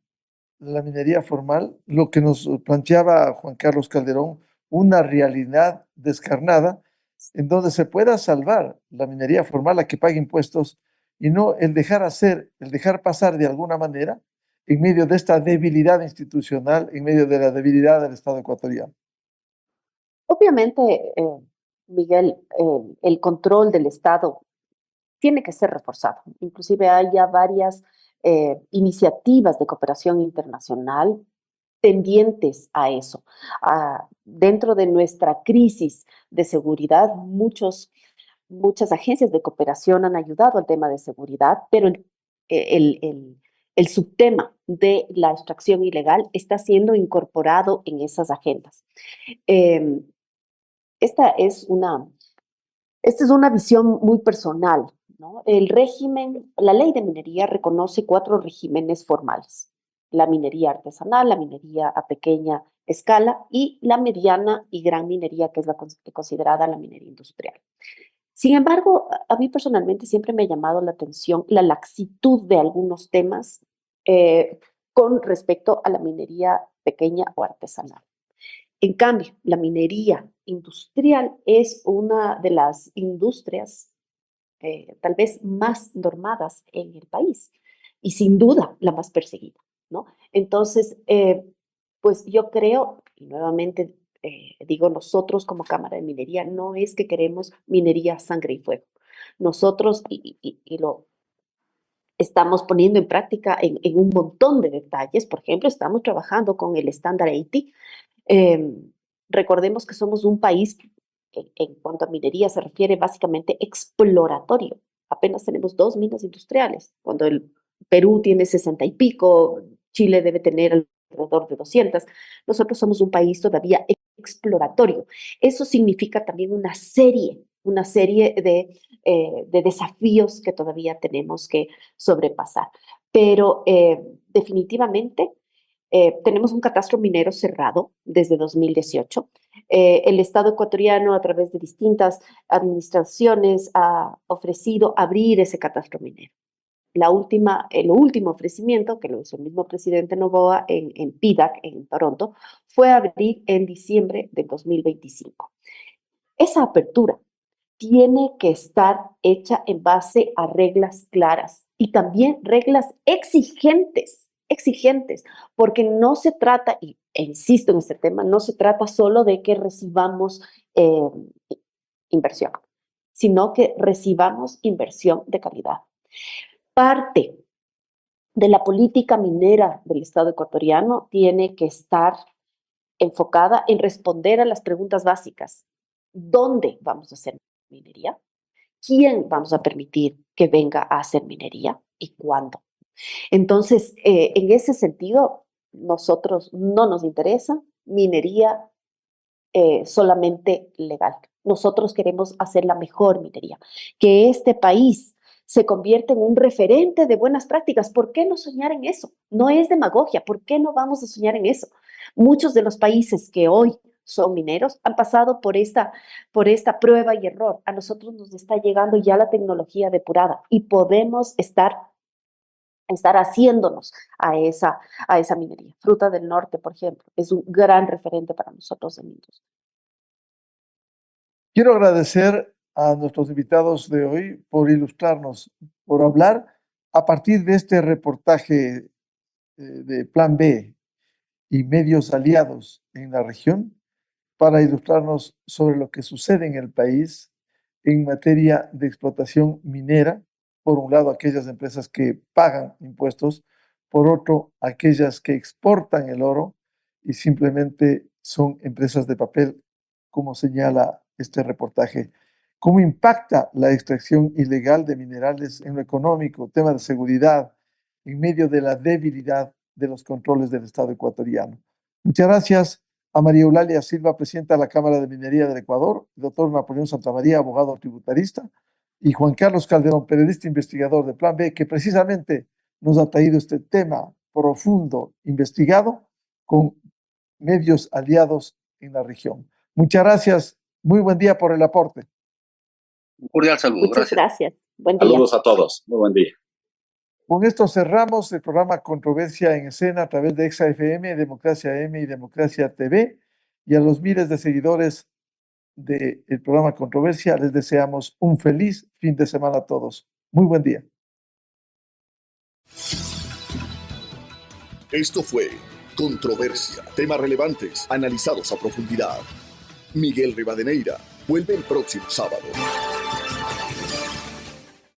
la minería formal? Lo que nos planteaba Juan Carlos Calderón, una realidad descarnada en donde se pueda salvar la minería formal a que pague impuestos y no el dejar hacer, el dejar pasar de alguna manera en medio de esta debilidad institucional, en medio de la debilidad del Estado ecuatoriano. Obviamente, Miguel, el control del Estado tiene que ser reforzado. Inclusive hay ya varias iniciativas de cooperación internacional tendientes a eso. Dentro de nuestra crisis de seguridad, muchas agencias de cooperación han ayudado al tema de seguridad, pero el subtema de la extracción ilegal está siendo incorporado en esas agendas. Esta es una visión muy personal, ¿no? La ley de minería reconoce 4 regímenes formales: la minería artesanal, la minería a pequeña escala y la mediana y gran minería, que es considerada la minería industrial. Sin embargo, a mí personalmente siempre me ha llamado la atención la laxitud de algunos temas con respecto a la minería pequeña o artesanal. En cambio, la minería industrial es una de las industrias tal vez más normadas en el país y sin duda la más perseguida, ¿no? Entonces, pues yo creo, y nuevamente digo, nosotros como Cámara de Minería no es que queremos minería sangre y fuego. Nosotros, y lo estamos poniendo en práctica en un montón de detalles. Por ejemplo, estamos trabajando con el estándar 80. Recordemos que somos un país que en cuanto a minería se refiere básicamente exploratorio. Apenas tenemos 2 minas industriales, cuando el Perú tiene 60 y pico, Chile debe tener alrededor de 200. Nosotros somos un país todavía exploratorio. Eso significa también una serie de desafíos que todavía tenemos que sobrepasar. Pero definitivamente tenemos un catastro minero cerrado desde 2018. El Estado ecuatoriano, a través de distintas administraciones, ha ofrecido abrir ese catastro minero. El último ofrecimiento, que lo hizo el mismo presidente Noboa en PDAC, en Toronto, fue abrir en diciembre del 2025. Esa apertura tiene que estar hecha en base a reglas claras y también reglas exigentes, porque no se trata, e insisto en este tema, no se trata solo de que recibamos inversión, sino que recibamos inversión de calidad. Parte de la política minera del Estado ecuatoriano tiene que estar enfocada en responder a las preguntas básicas. ¿Dónde vamos a hacer minería? ¿Quién vamos a permitir que venga a hacer minería y cuándo? Entonces, en ese sentido, nosotros no nos interesa minería solamente legal. Nosotros queremos hacer la mejor minería, que este país se convierta en un referente de buenas prácticas. ¿Por qué no soñar en eso? No es demagogia. ¿Por qué no vamos a soñar en eso? Muchos de los países que hoy son mineros han pasado por esta prueba y error. A nosotros nos está llegando ya la tecnología depurada y podemos estar haciéndonos a esa minería. Fruta del Norte, por ejemplo, es un gran referente para nosotros en la industria. Quiero agradecer a nuestros invitados de hoy por ilustrarnos, por hablar a partir de este reportaje de Plan B y medios aliados en la región, para ilustrarnos sobre lo que sucede en el país en materia de explotación minera. Por un lado, aquellas empresas que pagan impuestos, por otro, aquellas que exportan el oro y simplemente son empresas de papel, como señala este reportaje. ¿Cómo impacta la extracción ilegal de minerales en lo económico, tema de seguridad, en medio de la debilidad de los controles del Estado ecuatoriano? Muchas gracias a María Eulalia Silva, presidenta de la Cámara de Minería del Ecuador, el doctor Napoleón Santamaría, abogado tributarista, y Juan Carlos Calderón, periodista investigador de Plan B, que precisamente nos ha traído este tema profundo, investigado, con medios aliados en la región. Muchas gracias, muy buen día por el aporte. Un cordial saludo. Muchas gracias. Buen día. Saludos a todos, muy buen día. Con esto cerramos el programa Controversia en Escena a través de ExaFM, Democracia M y Democracia TV. Y a los miles de seguidores del programa Controversia les deseamos un feliz fin de semana a todos. Muy buen día. Esto fue Controversia, temas relevantes analizados a profundidad. Miguel Rivadeneira vuelve el próximo sábado.